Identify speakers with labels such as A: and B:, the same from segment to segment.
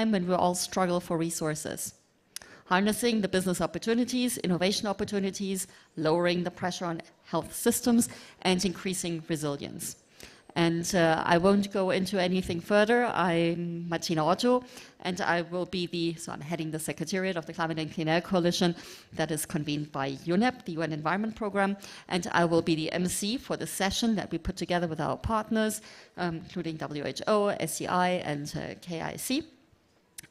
A: time when we all struggle for resources. Harnessing the business opportunities, innovation opportunities, lowering the pressure on health systems, and increasing resilience. And I won't go into anything further. I'm Martina Otto, and I will be so I'm heading the Secretariat of the Climate and Clean Air Coalition that is convened by UNEP, the UN Environment Programme, and I will be the MC for the session that we put together with our partners, including WHO, SCI, and KIC.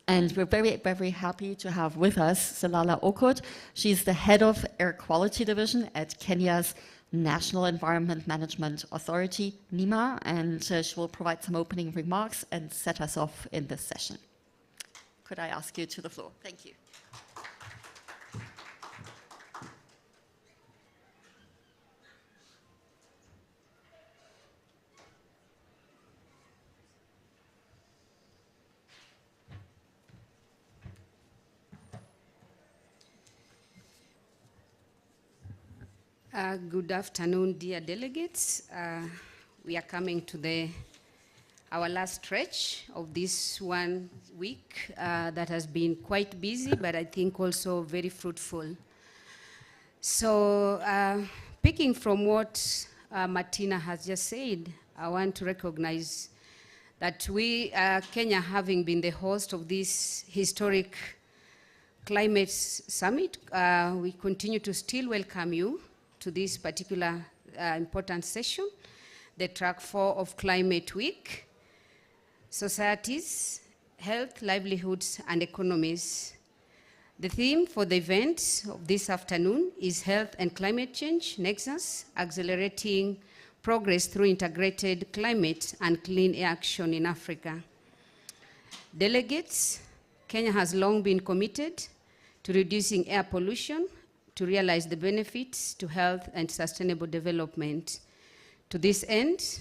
A: And we're very, very happy to have with us Selala Okot. She's the head of Air Quality Division at Kenya's National Environment Management Authority, NEMA, and she will provide some opening remarks and set us off in this session. Could I ask you to the floor? Thank you.
B: Good afternoon, dear delegates. We are coming to our last stretch of this 1 week that has been quite busy, but I think also very fruitful. So picking from what Martina has just said, I want to recognize that we, Kenya, having been the host of this historic climate summit, we continue to still welcome you to this particular important session, the track 4 of Climate Week, Societies, Health, Livelihoods, and Economies. The theme for the event of this afternoon is Health and Climate Change Nexus, Accelerating Progress Through Integrated Climate and Clean Air Action in Africa. Delegates, Kenya has long been committed to reducing air pollution, to realize the benefits to health and sustainable development. To this end,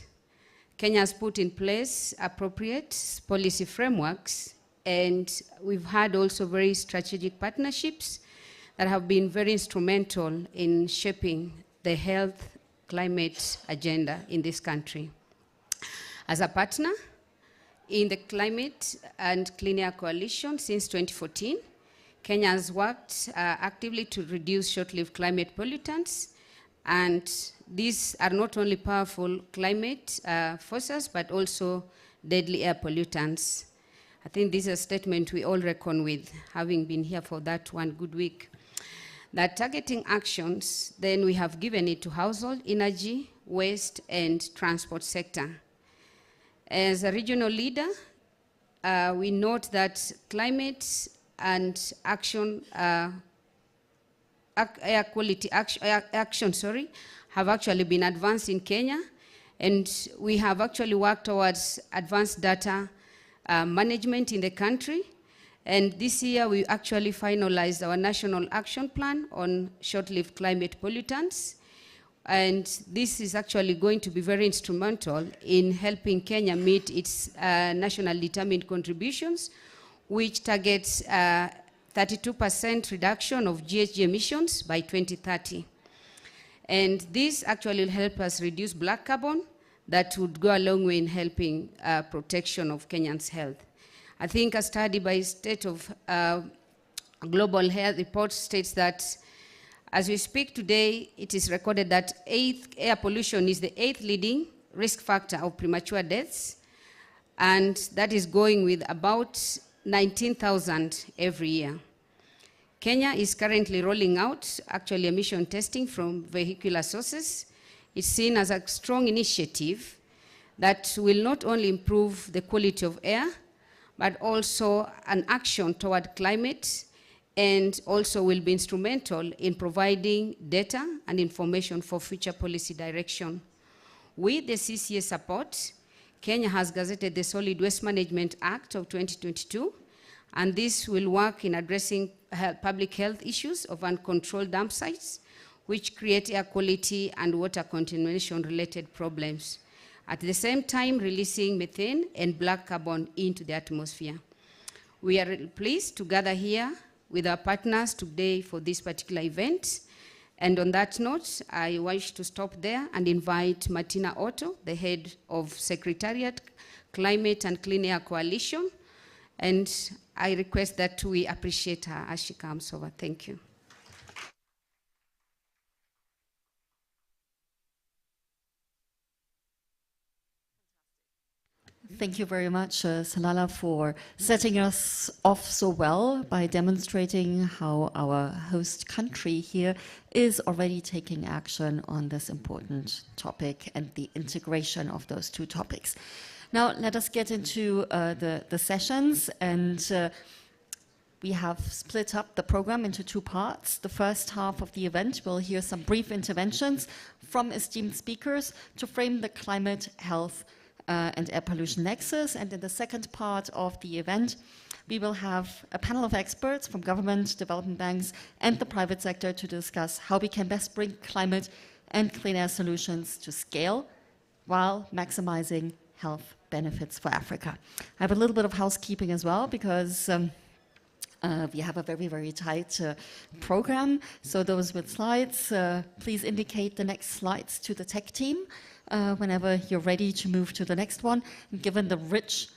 B: Kenya has put in place appropriate policy frameworks, and we've had also very strategic partnerships that have been very instrumental in shaping the health climate agenda in this country. As a partner in the Climate and Clean Air Coalition since 2014, Kenya has worked actively to reduce short-lived climate pollutants, and these are not only powerful climate forces, but also deadly air pollutants. I think this is a statement we all reckon with, having been here for that 1 good week. That targeting actions, then we have given it to household, energy, waste, and transport sector. As a regional leader, we note that climate and action, air quality action, have actually been advanced in Kenya, and we have actually worked towards advanced data management in the country. And this year we actually finalized our national action plan on short-lived climate pollutants. And this is actually going to be very instrumental in helping Kenya meet its nationally determined contributions, which targets 32% reduction of GHG emissions by 2030. And this actually will help us reduce black carbon that would go a long way in helping protection of Kenyans' health. I think a study by State of Global Health report states that as we speak today, it is recorded that air pollution is the 8th leading risk factor of premature deaths, and that is going with about 19,000 every year. Kenya is currently rolling out actually emission testing from vehicular sources. It's seen as a strong initiative that will not only improve the quality of air, but also an action toward climate, and also will be instrumental in providing data and information for future policy direction. With the CCA support, Kenya has gazetted the Solid Waste Management Act of 2022, and this will work in addressing public health issues of uncontrolled dump sites, which create air quality and water contamination related problems, at the same time releasing methane and black carbon into the atmosphere. We are pleased to gather here with our partners today for this particular event. And on that note, I wish to stop there and invite Martina Otto, the head of Secretariat, Climate and Clean Air Coalition, And I request that we appreciate her as she comes over. Thank you.
A: Thank you very much, Salala, for setting us off so well by demonstrating how our host country here is already taking action on this important topic and the integration of those two topics. Now, let us get into the sessions, and we have split up the program into two parts. The first half of the event, we'll hear some brief interventions from esteemed speakers to frame the climate, health, and air pollution nexus. And in the second part of the event, we will have a panel of experts from government, development banks, and the private sector to discuss how we can best bring climate and clean air solutions to scale while maximizing health benefits for Africa. I have a little bit of housekeeping as well, because we have a very, very tight program. So those with slides, please indicate the next slides to the tech team whenever you're ready to move to the next one. And given the rich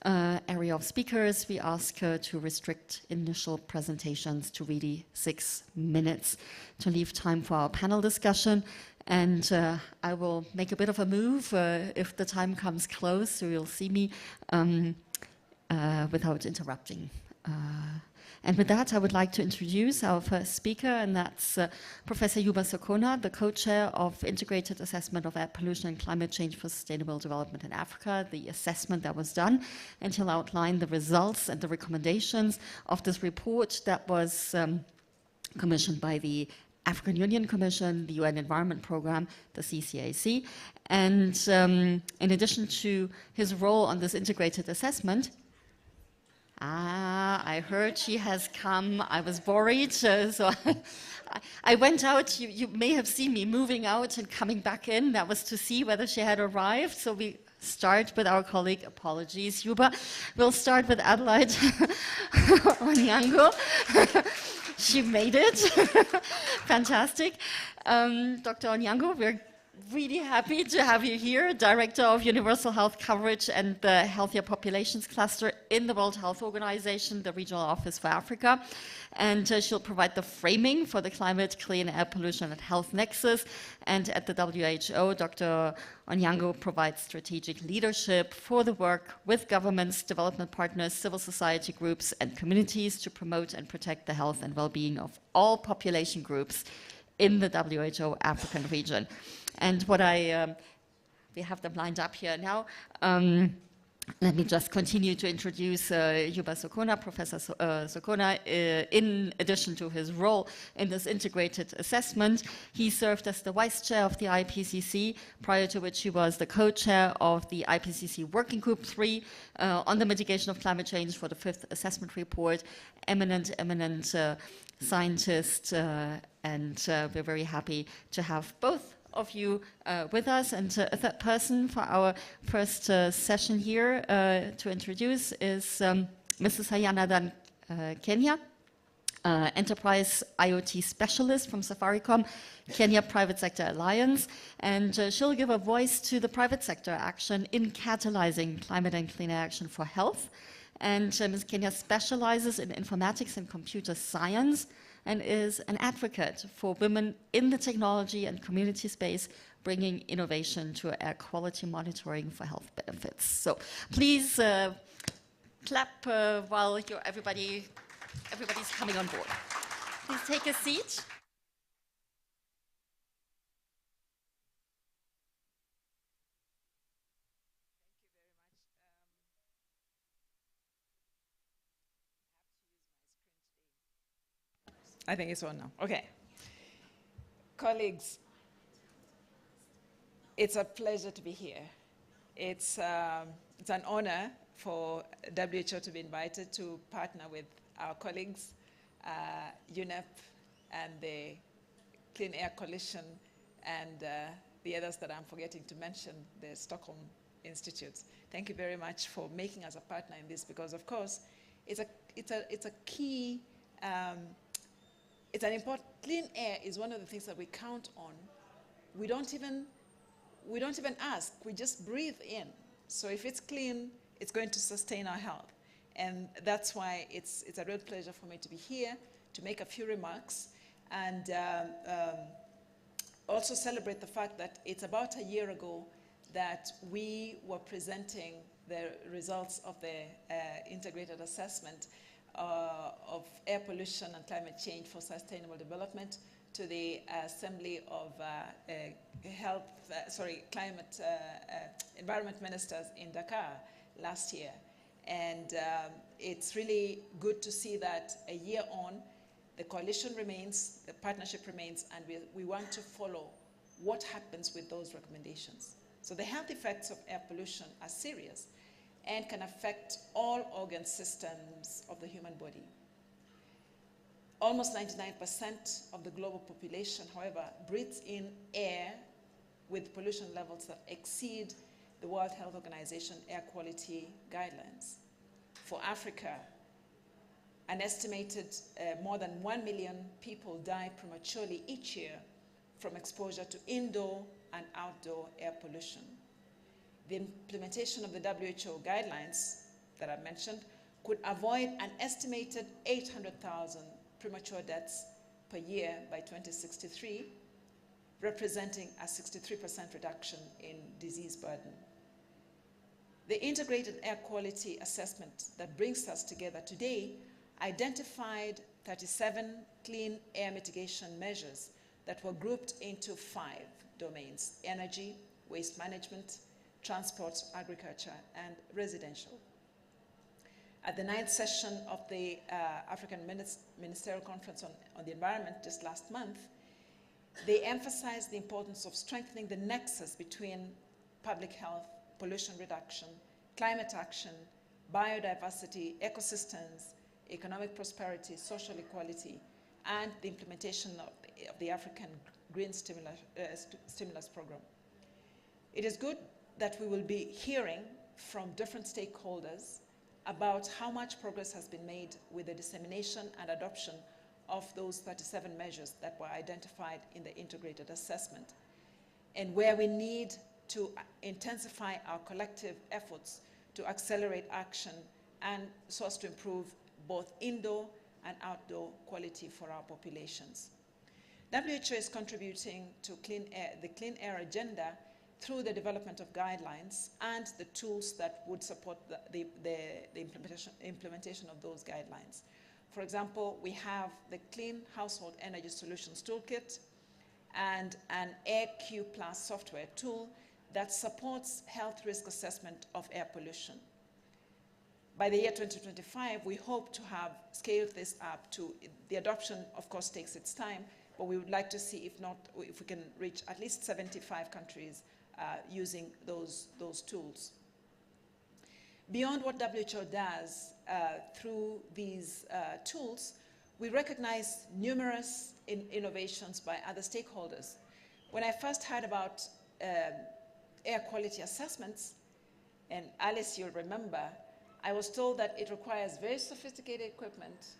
A: area of speakers, we ask to restrict initial presentations to really 6 minutes to leave time for our panel discussion. And I will make a bit of a move if the time comes close, so you'll see me without interrupting. And with that, I would like to introduce our first speaker, and that's Professor Yuba Sokona, the co-chair of Integrated Assessment of Air Pollution and Climate Change for Sustainable Development in Africa, the assessment that was done, and he'll outline the results and the recommendations of this report that was commissioned by the African Union Commission, the UN Environment Programme, the CCAC. And in addition to his role on this integrated assessment, I heard she has come. I was worried, so I went out. You may have seen me moving out and coming back in. That was to see whether she had arrived. So we start with our colleague. Apologies, Yuba. We'll start with Adelaide Onyango. She made it. Fantastic. Dr. Onyango, we're really happy to have you here, Director of Universal Health Coverage and the Healthier Populations Cluster in the World Health Organization, the Regional Office for Africa. And she'll provide the framing for the climate, clean air pollution and health nexus. And at the WHO, Dr. Onyango provides strategic leadership for the work with governments, development partners, civil society groups, and communities to promote and protect the health and well-being of all population groups in the WHO African region. And what we have them lined up here now. Let me just continue to introduce Yuba Sokona, Professor Sokona. In addition to his role in this integrated assessment, he served as the vice chair of the IPCC, prior to which he was the co-chair of the IPCC Working Group 3 on the mitigation of climate change for the 5th assessment report. Eminent scientist, and we're very happy to have both of you with us. And a third person for our first session here to introduce is Mrs. Hayana Kenya, Enterprise IoT Specialist from Safaricom, Kenya Private Sector Alliance. And she'll give a voice to the private sector action in catalyzing climate and clean action for health. And Ms. Kenya specializes in informatics and computer science and is an advocate for women in the technology and community space, bringing innovation to air quality monitoring for health benefits. So please clap while everybody's coming on board. Please take a seat.
C: I think it's on now. Okay. Colleagues, it's a pleasure to be here. It's an honor for WHO to be invited to partner with our colleagues, UNEP and the Clean Air Coalition and the others that I'm forgetting to mention, the Stockholm Institute. Thank you very much for making us a partner in this, because of course it's a key. It's an important. Clean air is one of the things that we count on. We don't even ask. We just breathe in. So if it's clean, it's going to sustain our health. And that's why it's a real pleasure for me to be here to make a few remarks and also celebrate the fact that it's about a year ago that we were presenting the results of the integrated assessment of air pollution and climate change for sustainable development to the Assembly of Environment Ministers in Dakar last year. And it's really good to see that a year on, the coalition remains, the partnership remains, and we want to follow what happens with those recommendations. So the health effects of air pollution are serious and can affect all organ systems of the human body. Almost 99% of the global population, however, breathes in air with pollution levels that exceed the World Health Organization air quality guidelines. For Africa, an estimated more than 1 million people die prematurely each year from exposure to indoor and outdoor air pollution. The implementation of the WHO guidelines that I mentioned could avoid an estimated 800,000 premature deaths per year by 2063, representing a 63% reduction in disease burden. The integrated air quality assessment that brings us together today identified 37 clean air mitigation measures that were grouped into 5 domains: energy, waste management, transport, agriculture, and residential. At the 9th session of the African Ministerial Conference on the Environment just last month, they emphasized the importance of strengthening the nexus between public health, pollution reduction, climate action, biodiversity, ecosystems, economic prosperity, social equality, and the implementation of the African Green Stimulus Program. It is good that we will be hearing from different stakeholders about how much progress has been made with the dissemination and adoption of those 37 measures that were identified in the integrated assessment, and where we need to intensify our collective efforts to accelerate action and so as to improve both indoor and outdoor quality for our populations. WHO is contributing to the clean air agenda through the development of guidelines and the tools that would support the implementation of those guidelines. For example, we have the Clean Household Energy Solutions Toolkit and an AirQ Plus software tool that supports health risk assessment of air pollution. By the year 2025, we hope to have scaled this up to, the adoption of course takes its time, but we would like to see if we can reach at least 75 countries using those tools. Beyond what WHO does through these tools, we recognize numerous innovations by other stakeholders. When I first heard about air quality assessments, and Alice, you'll remember, I was told that it requires very sophisticated equipment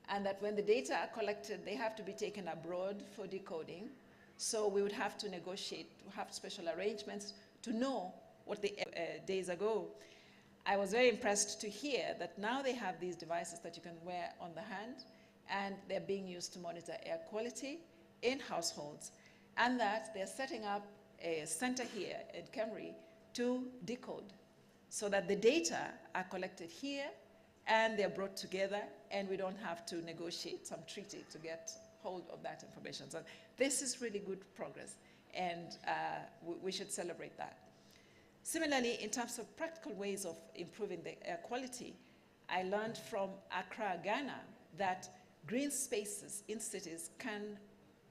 C: and that when the data are collected, they have to be taken abroad for decoding. So we would have to negotiate, have special arrangements to know what the days ago. I was very impressed to hear that now they have these devices that you can wear on the hand, and they're being used to monitor air quality in households, and that they're setting up a center here in Kemri to decode so that the data are collected here and they're brought together, and we don't have to negotiate some treaty to get hold of that information. So this is really good progress, and we should celebrate that. Similarly, in terms of practical ways of improving the air quality, I learned from Accra, Ghana, that green spaces in cities can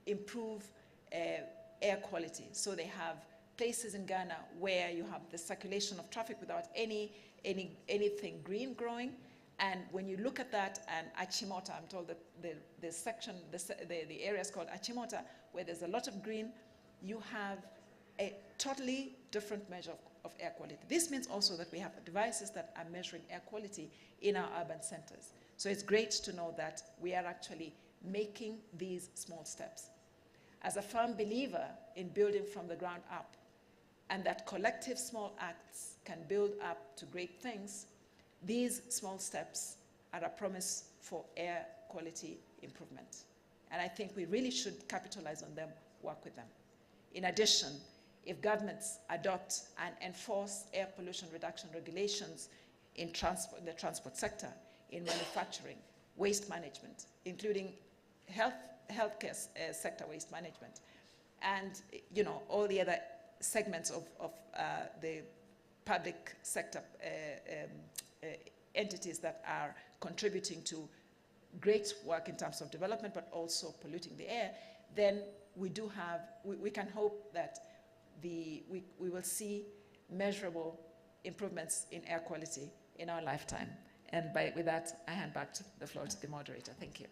C: improve air quality. So they have places in Ghana where you have the circulation of traffic without anything green growing. And when you look at that, and Achimota, I'm told that the area is called Achimota, where there's a lot of green, you have a totally different measure of air quality. This means also that we have devices that are measuring air quality in our urban centers. So it's great to know that we are actually making these small steps. As a firm believer in building from the ground up, and that collective small acts can build up to great things, these small steps are a promise for air quality improvement. And I think we really should capitalize on them, work with them. In addition, if governments adopt and enforce air pollution reduction regulations in the transport sector, in manufacturing, waste management, including healthcare sector waste management, and all the other segments of the public sector entities that are contributing to great work in terms of development, but also polluting the air, then we can hope that we will see measurable improvements in air quality in our lifetime. And with that, I hand back the floor to the moderator. Thank you.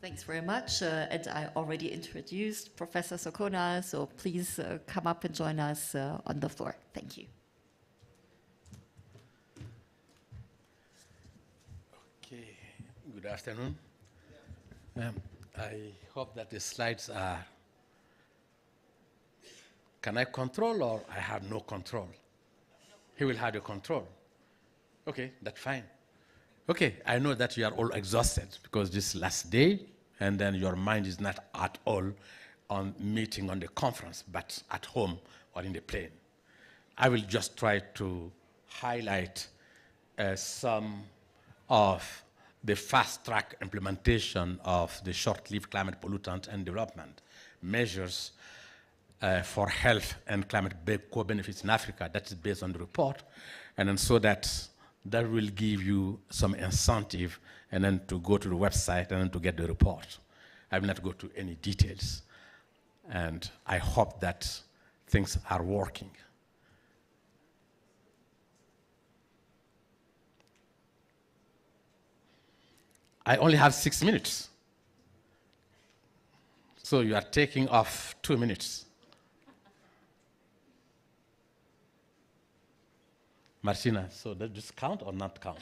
A: Thanks very much. And I already introduced Professor Sokona, so please come up and join us on the floor. Thank you.
D: Okay, good afternoon. I hope that the slides are, can I control or I have no control? He will have the control. Okay, that's fine. Okay, I know that you are all exhausted because this last day, and then your mind is not at all on meeting on the conference, but at home or in the plane. I will just try to highlight some of the fast-track implementation of the short-lived climate pollutant and development measures for health and climate co-benefits in Africa. That is based on the report, and then so that will give you some incentive and then to go to the website and then to get the report. I will not go to any details. And I hope that things are working. I only have 6 minutes. So you are taking off 2 minutes. Martina, so does this count or not count?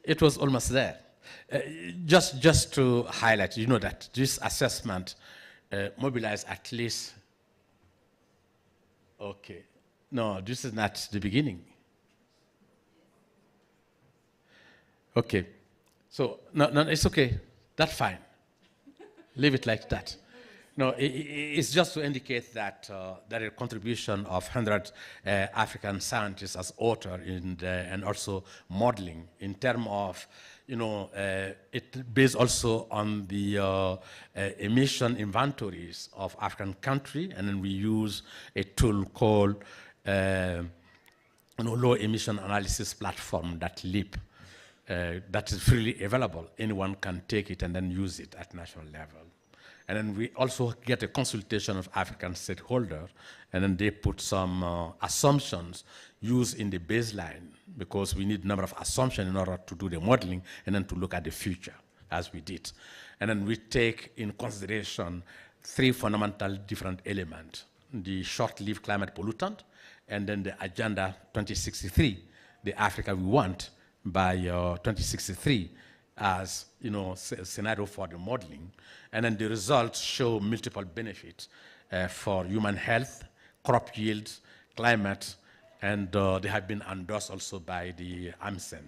D: It was almost there. Just to highlight, you know that this assessment mobilized at least, okay. No, this is not the beginning. Okay, so no, it's okay. That's fine. Leave it like that. No, it's just to indicate that there is a contribution of 100 African scientists as author and also modeling in terms of, it based also on the emission inventories of African country, and then we use a tool called low emission analysis platform, that LEAP, that is freely available. Anyone can take it and then use it at national level. And then we also get a consultation of African stakeholders, and then they put some assumptions used in the baseline, because we need a number of assumptions in order to do the modeling and then to look at the future, as we did. And then we take in consideration 3 fundamental different elements: the short-lived climate pollutant, and then the Agenda 2063, the Africa we want by 2063, as scenario for the modeling. And then the results show multiple benefits for human health, crop yields, climate, and they have been endorsed also by the AMSEN.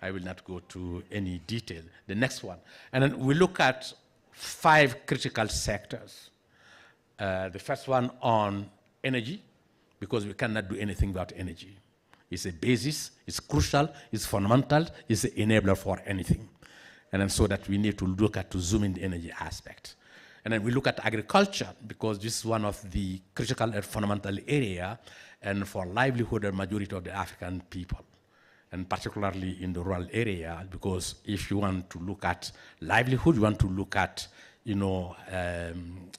D: I will not go to any detail. The next one. And then we look at 5 critical sectors. The first one on energy, because we cannot do anything without energy. It's a basis, it's crucial, it's fundamental, it's an enabler for anything. And then so that we need to look at to zoom in the energy aspect. And then we look at agriculture, because this is one of the critical and fundamental area and for livelihood of majority of the African people, and particularly in the rural area, because if you want to look at livelihood, you want to look at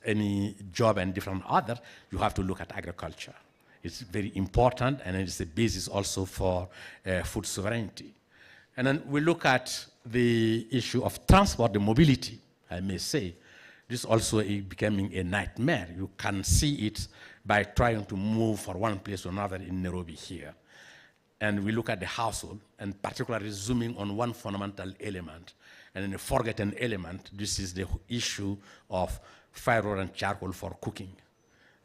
D: any job and different other, you have to look at agriculture. It's very important, and it's a basis also for food sovereignty. And then we look at the issue of transport, the mobility, I may say. This also is becoming a nightmare. You can see it by trying to move from one place to another in Nairobi here. And we look at the household, and particularly zooming on one fundamental element, And then the forgotten element, this is the issue of firewood and charcoal for cooking.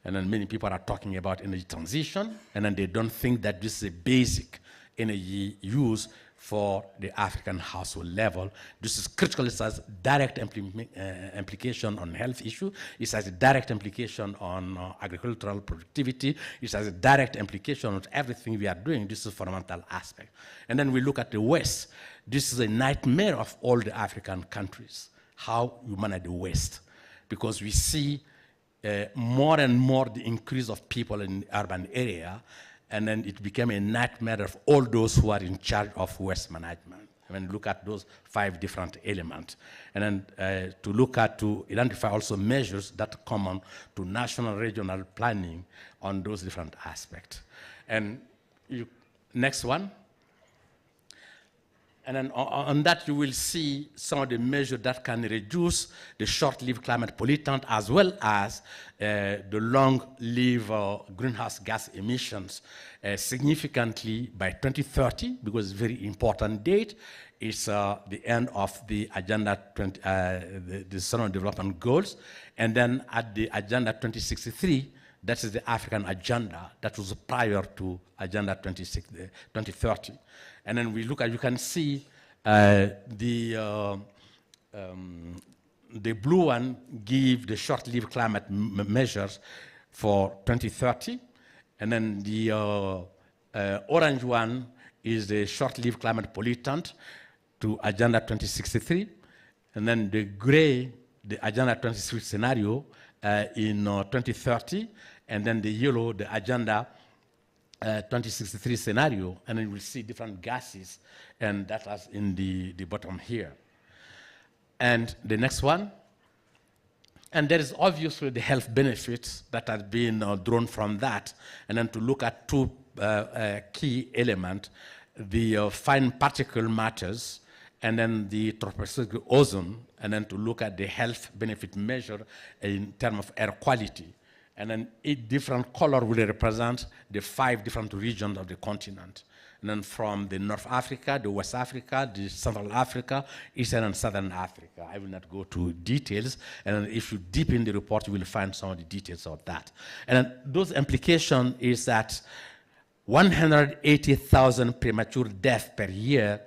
D: And then many people are talking about energy transition, and then they don't think that this is a basic energy use for the African household level. This is critical. It has direct implication on health issue. It has a direct implication on agricultural productivity. It has a direct implication on everything we are doing. This is a fundamental aspect. And then we look at the West. This is a nightmare of all the African countries, how you manage the West. Because we see more and more the increase of people in the urban area, and then it became a nightmare of all those who are in charge of waste management. I mean, look at those 5 different elements. And then to identify also measures that are common to national, regional planning on those different aspects. And next one. And then on that, you will see some of the measures that can reduce the short-lived climate pollutant as well as the long-lived greenhouse gas emissions significantly by 2030, because it's a very important date. It's the end of the Agenda 20, the Sustainable Development Goals. And then at the Agenda 2063, that is the African agenda that was prior to Agenda 2030. And then we look at, you can see the blue one give the short-lived climate measures for 2030. And then the orange one is the short-lived climate pollutant to Agenda 2063. And then the gray, the Agenda 2063 scenario in 2030. And then the yellow, the Agenda 2063 scenario, and then we'll see different gases, and that is in the bottom here. And the next one, and there is obviously the health benefits that have been drawn from that, and then to look at 2 key elements, the fine particle matters, and then the tropospheric ozone, and then to look at the health benefit measure in terms of air quality. And then each different color will represent the 5 different regions of the continent. And then from the North Africa, the West Africa, the Central Africa, Eastern and Southern Africa. I will not go to details. And then if you deep in the report, you will find some of the details of that. And then those implications is that 180,000 premature deaths per year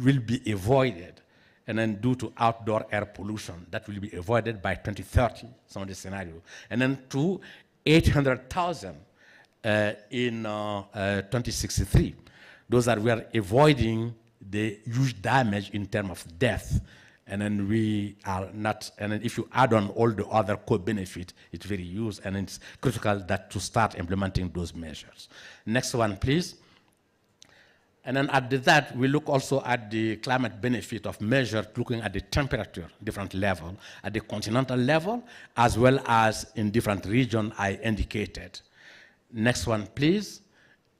D: will be avoided. And then due to outdoor air pollution, that will be avoided by 2030, some of the scenario. And then to 800,000 in 2063. Those are, we are avoiding the huge damage in terms of death. And then we are not, and then if you add on all the other co-benefit, it's very used, and it's critical that to start implementing those measures. Next one, please. And then at that, we look also at the climate benefit of measures looking at the temperature, different level, at the continental level, as well as in different regions I indicated. Next one, please.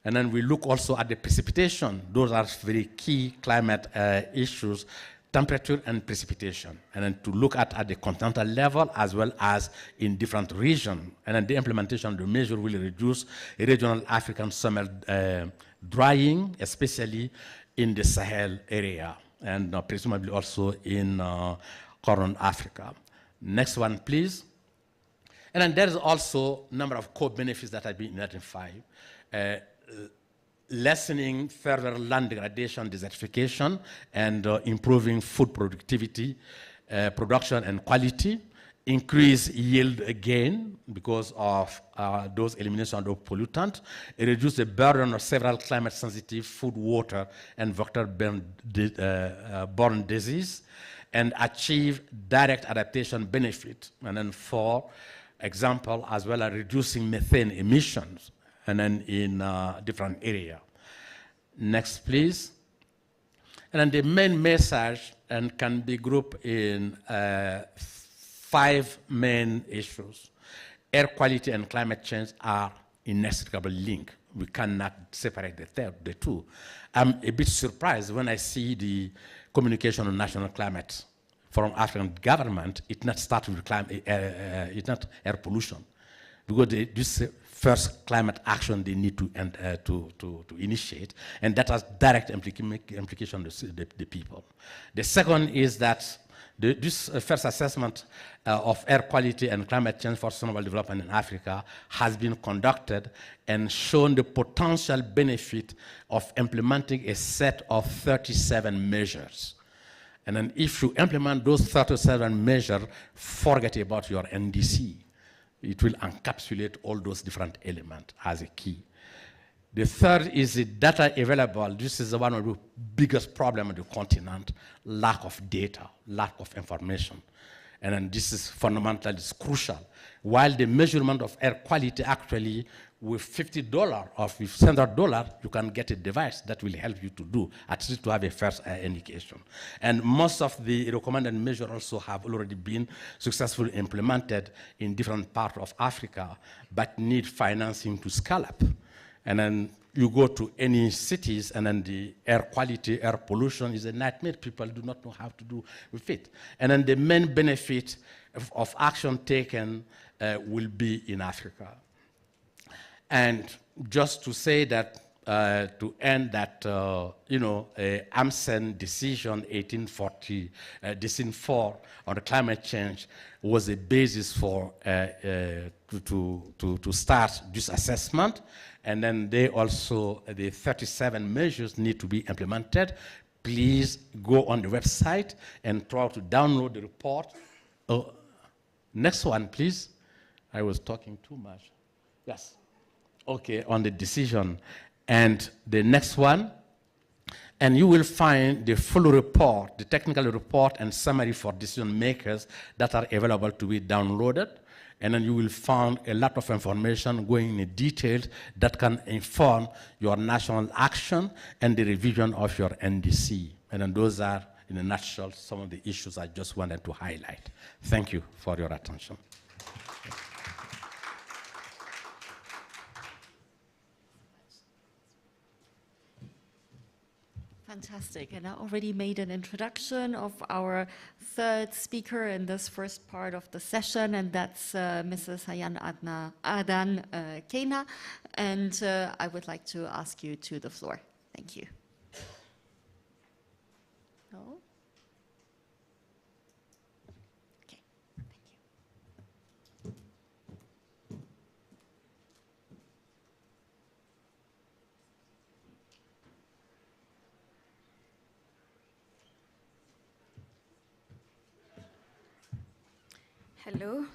D: And then we look also at the precipitation. Those are very key climate issues, temperature and precipitation. And then to look at the continental level as well as in different regions. And then the implementation of the measure will reduce regional African summer drying, especially in the Sahel area, and presumably also in Horn Africa. Next one, please. And then there is also a number of co-benefits that have been identified. Lessening further land degradation, desertification, and improving food productivity, production and quality, increase yield again because of those elimination of pollutant, reduce the burden of several climate-sensitive food, water, and vector-borne disease, and achieve direct adaptation benefit. And then for example, as well as reducing methane emissions, and then in different area. Next, please. And then the main message and can be grouped in 5 main issues. Air quality and climate change are inextricably linked. We cannot separate the two. I'm a bit surprised when I see the communication on national climate from African government. It not start with climate, it's not air pollution. because this first climate action they need to initiate, and that has direct implication on the people. The second is that this first assessment of air quality and climate change for sustainable development in Africa has been conducted and shown the potential benefit of implementing a set of 37 measures. And then if you implement those 37 measures, forget about your NDC. It will encapsulate all those different elements as a key. The third is the data available. This is one of the biggest problems of the continent, lack of data, lack of information. And then this is fundamental, it's crucial. While the measurement of air quality actually, with $50 or with $100, you can get a device that will help you to do, at least to have a first indication. And most of the recommended measures also have already been successfully implemented in different parts of Africa, but need financing to scale up. And then you go to any cities, and then the air quality, air pollution is a nightmare. People do not know how to do with it. And then the main benefit of action taken will be in Africa. And just to say that, to end that, AMSEN decision 1840, decision 4 on the climate change was a basis for to start this assessment. And then they also, the 37 measures need to be implemented. Please go on the website and try to download the report. Oh, next one, please. I was talking too much. Yes. Okay, on the decision. And the next one, and you will find the full report, the technical report and summary for decision makers that are available to be downloaded. And then you will find a lot of information going in detail that can inform your national action and the revision of your NDC. And then those are, in a nutshell, some of the issues I just wanted to highlight. Thank you for your attention.
A: Fantastic. And I already made an introduction of our third speaker in this first part of the session, and that's Mrs. Hayan Adan Kena. And I would like to ask you to the floor. Thank you. No? Okay. Thank you.
E: Hello.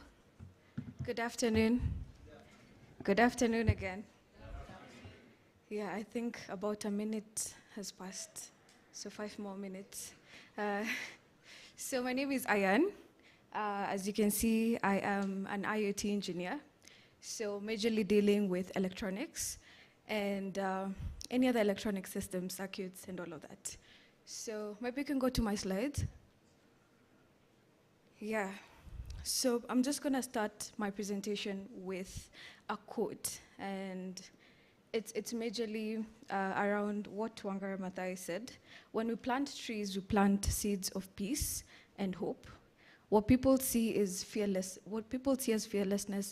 E: Good afternoon. Good afternoon again. Yeah, I think about a minute has passed, so 5 more minutes. So my name is Ayan. As you can see, I am an IoT engineer, so majorly dealing with electronics and any other electronic systems, circuits, and all of that. So maybe you can go to my slides. Yeah. So I'm just going to start my presentation with a quote, and it's majorly around what Wangari Maathai said. When we plant trees, we plant seeds of peace and hope. What people see as fearlessness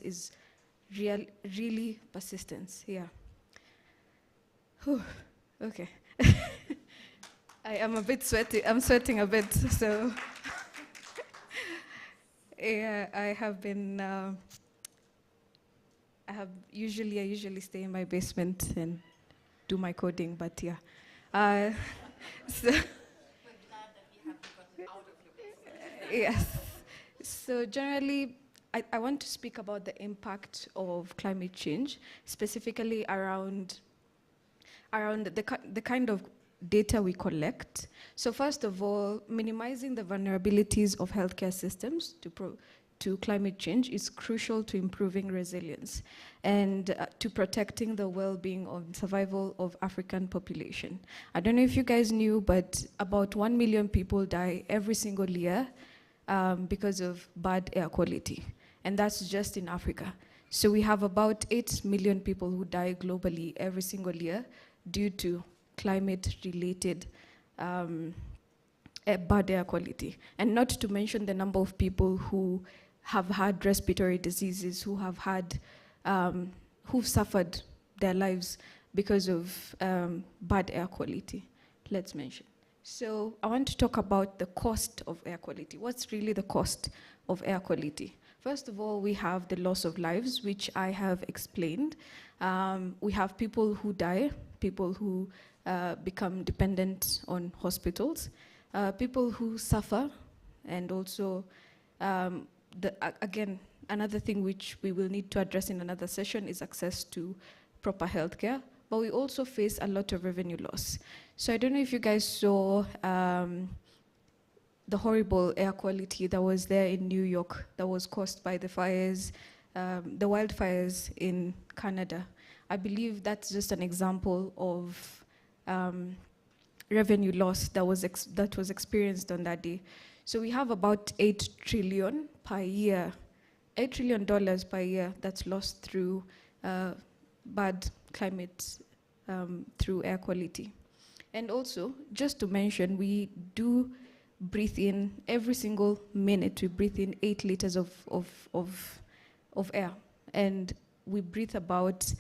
E: is really persistence. Yeah. Whew. Okay. I am a bit sweaty. I'm sweating a bit, so. Yeah, I usually stay in my basement and do my coding, but yeah. So we're glad that we have gotten out of your basement. Yes. So generally, I want to speak about the impact of climate change, specifically around the kind of data we collect. So first of all, minimizing the vulnerabilities of healthcare systems to climate change is crucial to improving resilience and to protecting the well-being and survival of African population. I don't know if you guys knew, but about 1 million people die every single year because of bad air quality, and that's just in Africa. So we have about 8 million people who die globally every single year due to climate-related bad air quality. And not to mention the number of people who have had respiratory diseases, who have had who've suffered their lives because of bad air quality, let's mention. So I want to talk about the cost of air quality. What's really the cost of air quality? First of all, we have the loss of lives, which I have explained. We have people who die, people who become dependent on hospitals, people who suffer, and also, again, another thing which we will need to address in another session is access to proper healthcare. But we also face a lot of revenue loss. So I don't know if you guys saw the horrible air quality that was there in New York that was caused by the fires, the wildfires in Canada. I believe that's just an example of revenue loss that was experienced on that day. So we have about $8 trillion per year, $8 trillion per year that's lost through bad climate, through air quality. And also, just to mention, we do breathe in, every single minute, we breathe in 8 liters of air. And we breathe about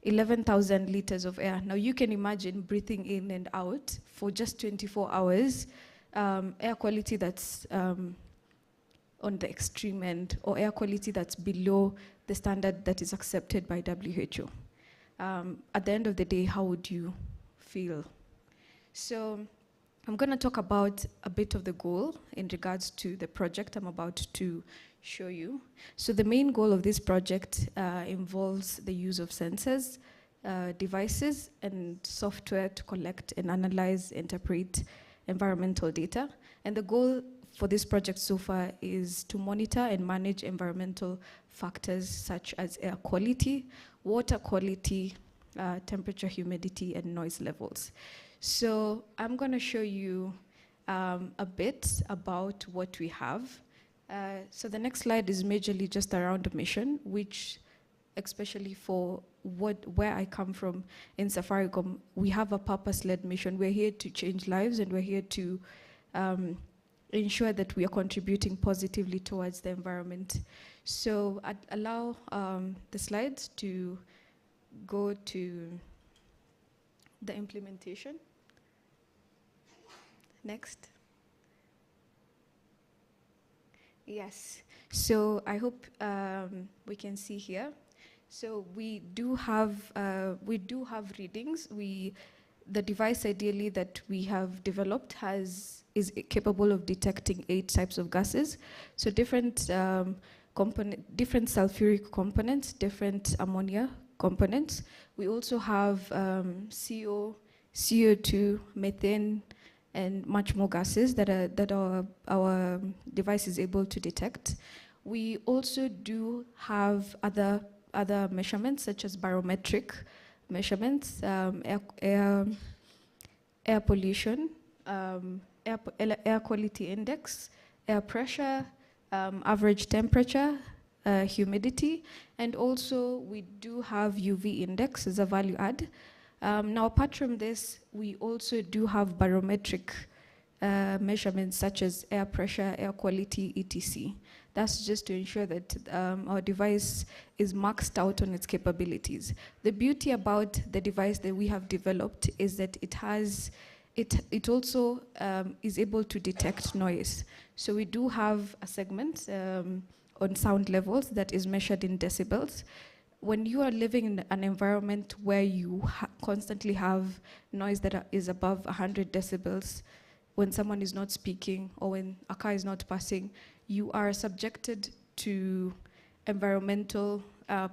E: 11,000 liters of air. Now you can imagine breathing in and out for just 24 hours, air quality that's on the extreme end, or air quality that's below the standard that is accepted by WHO. At the end of the day, how would you feel? So I'm going to talk about a bit of the goal in regards to the project I'm about to show you. So the main goal of this project involves the use of sensors, devices, and software to collect and analyze, interpret environmental data. And the goal for this project so far is to monitor and manage environmental factors such as air quality, water quality, temperature, humidity, and noise levels. So I'm going to show you a bit about what we have. So the next slide is majorly just around the mission, which, especially for where I come from in Safaricom, we have a purpose-led mission. We're here to change lives, and we're here to ensure that we are contributing positively towards the environment. So I'd allow the slides to go to the implementation. Next. Yes, so I hope we can see here. So we do have readings. The device ideally that we have developed is capable of detecting 8 types of gases. So different sulfuric components, different ammonia components. We also have CO2, methane, and much more gases that our device is able to detect. We also do have other measurements such as barometric measurements, air pollution, air quality index, air pressure, average temperature, humidity, and also we do have UV index as a value add. Now, apart from this, we also do have barometric measurements such as air pressure, air quality, etc. That's just to ensure that our device is maxed out on its capabilities. The beauty about the device that we have developed is that it also is able to detect noise. So we do have a segment on sound levels that is measured in decibels. When you are living in an environment where you constantly have noise that is above 100 decibels, when someone is not speaking or when a car is not passing, you are subjected to environmental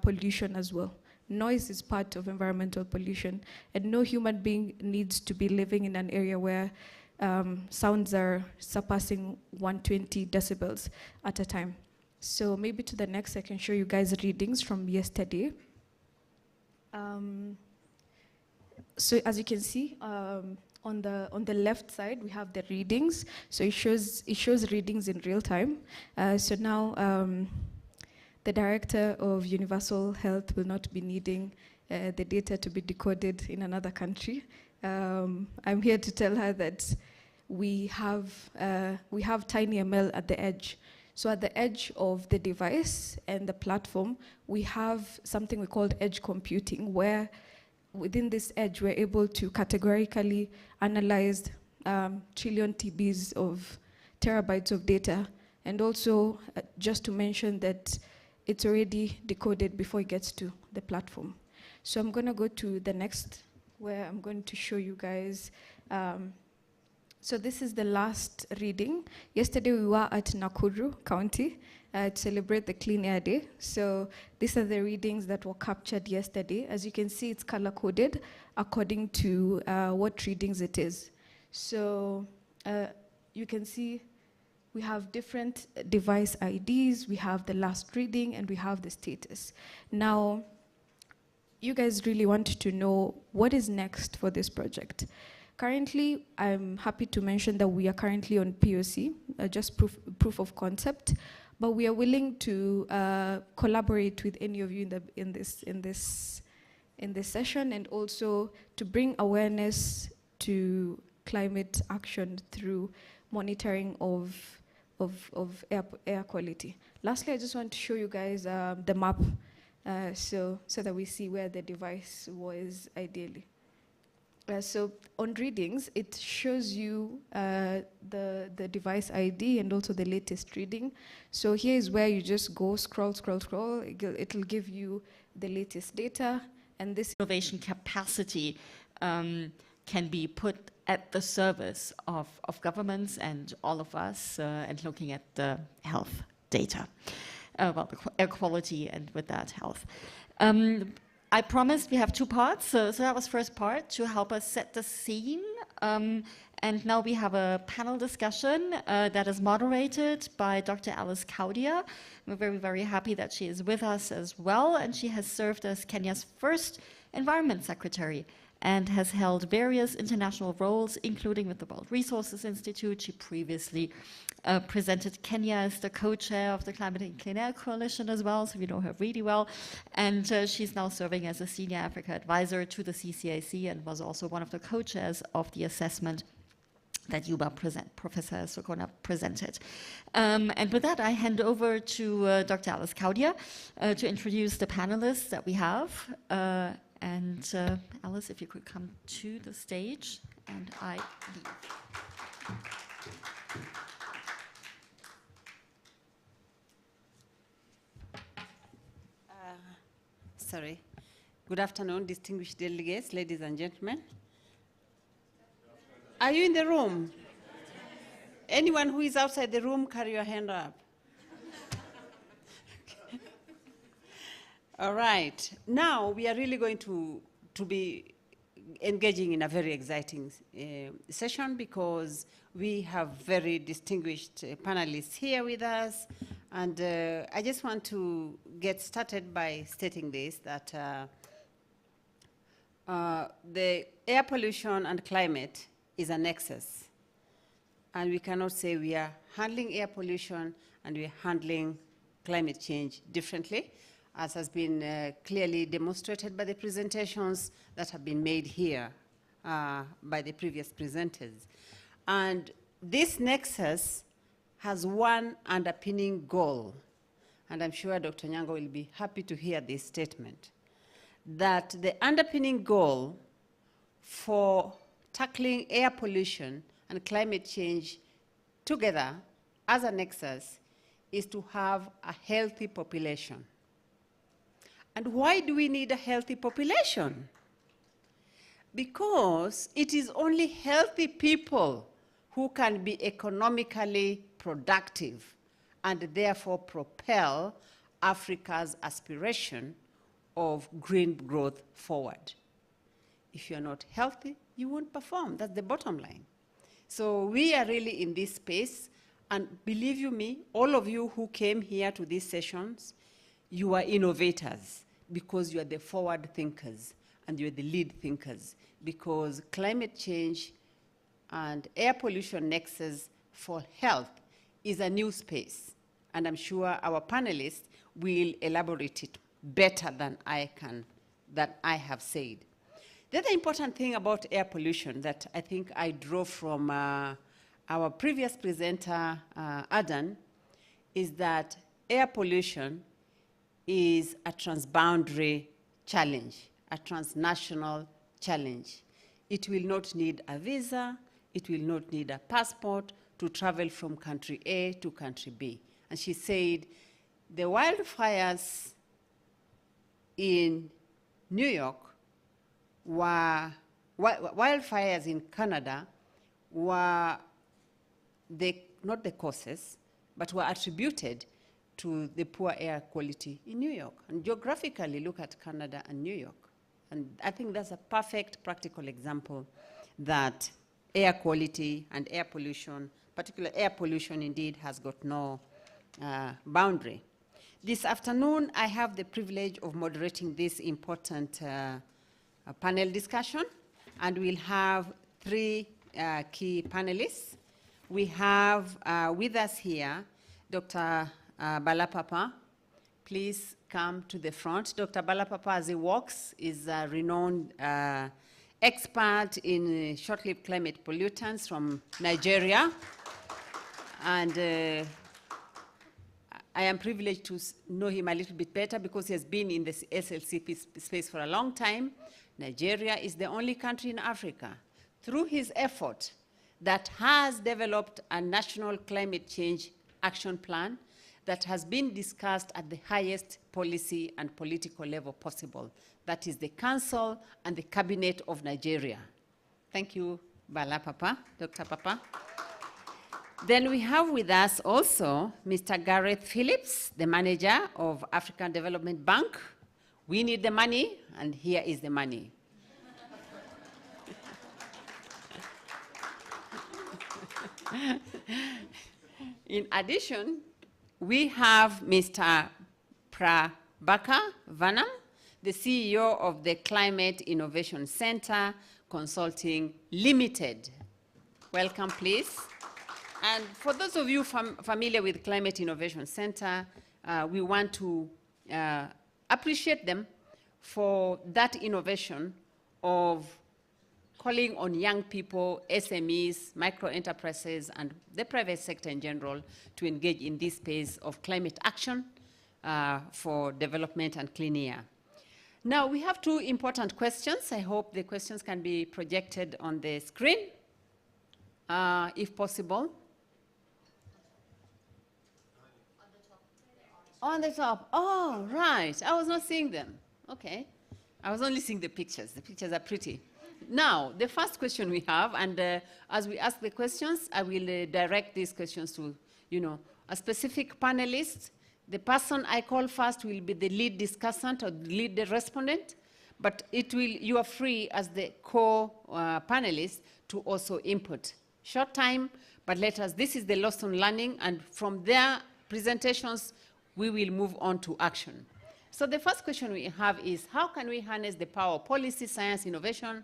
E: pollution as well. Noise is part of environmental pollution, and no human being needs to be living in an area where sounds are surpassing 120 decibels at a time. So maybe to the next, I can show you guys readings from yesterday. So as you can see, on the left side, we have the readings. So it shows readings in real time. So now the Director of Universal Health will not be needing the data to be decoded in another country. I'm here to tell her that we have TinyML at the edge. So at the edge of the device and the platform, we have something we call edge computing, where within this edge, we're able to categorically analyze trillion TBs of terabytes of data. And also, just to mention that it's already decoded before it gets to the platform. So I'm going to go to the next, where I'm going to show you guys. So this is the last reading. Yesterday we were at Nakuru County to celebrate the Clean Air Day. So these are the readings that were captured yesterday. As you can see, it's color-coded according to what readings it is. So you can see we have different device IDs, we have the last reading, and we have the status. Now, you guys really want to know what is next for this project. Currently, I'm happy to mention that we are currently on POC, just proof of concept, but we are willing to collaborate with any of you in this session, and also to bring awareness to climate action through monitoring of air quality. Lastly, I just want to show you guys the map so that we see where the device was ideally. So on readings, it shows you the device ID and also the latest reading. So here is where you just go scroll. It'll give you the latest data, and this
A: innovation capacity can be put at the service of governments and all of us, and looking at the health data, well, the air quality, and with that health. I promised we have two parts, so that was first part to help us set the scene. And now we have a panel discussion that is moderated by Dr. Alice Kaudia. We're very, very happy that she is with us as well, and she has served as Kenya's first Environment Secretary and has held various international roles, including with the World Resources Institute. She previously presented Kenya as the co-chair of the Climate and Clean Air Coalition as well, so we know her really well. And she's now serving as a senior Africa advisor to the CCAC, and was also one of the co-chairs of the assessment that Professor Sokona presented. And with that, I hand over to Dr. Alice Kaudia to introduce the panelists that we have. And Alice, if you could come to the stage, and I leave.
F: Sorry. Good afternoon, distinguished delegates, ladies and gentlemen. Are you in the room? Anyone who is outside the room, carry your hand up. All right. Now we are really going to be engaging in a very exciting session, because we have very distinguished panelists here with us. And I just want to get started by stating this, that the air pollution and climate is a nexus. And we cannot say we are handling air pollution and we are handling climate change differently, as has been clearly demonstrated by the presentations that have been made here by the previous presenters. And this nexus has one underpinning goal, and I'm sure Dr. Nyango will be happy to hear this statement, that the underpinning goal for tackling air pollution and climate change together as a nexus is to have a healthy population. And why do we need a healthy population? Because it is only healthy people who can be economically productive and therefore propel Africa's aspiration of green growth forward. If you're not healthy, you won't perform. That's the bottom line. So we are really in this space, and believe you me, all of you who came here to these sessions, you are innovators, because you are the forward thinkers and you're the lead thinkers, because climate change and air pollution nexus for health is a new space. And I'm sure our panelists will elaborate it better than I have said. The other important thing about air pollution that I think I draw from our previous presenter, Adan, is that air pollution is a transboundary challenge, a transnational challenge. It will not need a visa, it will not need a passport to travel from country A to country B. And she said the wildfires in New York were, wildfires in Canada were not the causes, but were attributed to the poor air quality in New York. And geographically, look at Canada and New York. And I think that's a perfect practical example that air quality and air pollution, particularly air pollution indeed, has got no boundary. This afternoon, I have the privilege of moderating this important panel discussion, and we'll have three key panelists. We have with us here Dr. Balapapa. Please come to the front. Dr. Balapapa, as he walks, is a renowned expert in short-lived climate pollutants from Nigeria. And I am privileged to know him a little bit better because he has been in the SLCP space for a long time. Nigeria is the only country in Africa, through his effort, that has developed a national climate change action plan that has been discussed at the highest policy and political level possible. That is the Council and the Cabinet of Nigeria. Thank you, Bala Papa, Dr. Papa. Then we have with us also Mr. Gareth Phillips, the manager of African Development Bank. We need the money, and here is the money. In addition, we have Mr. Prabhakar Vanam, the CEO of the Climate Innovation Center Consulting Limited. Welcome, please. And for those of you familiar with Climate Innovation Center, we want to appreciate them for that innovation of calling on young people, SMEs, micro-enterprises, and the private sector in general to engage in this space of climate action for development and clean air. Now, we have two important questions. I hope the questions can be projected on the screen, if possible. On the top. Oh, right. I was not seeing them. Okay. I was only seeing the pictures. The pictures are pretty. Now, the first question we have, and as we ask the questions, I will direct these questions to, a specific panelist. The person I call first will be the lead discussant or lead respondent, but you are free as the co-panelist to also input. Short time, but this is the lesson learning, and from their presentations, we will move on to action. So the first question we have is, how can we harness the power of policy, science, innovation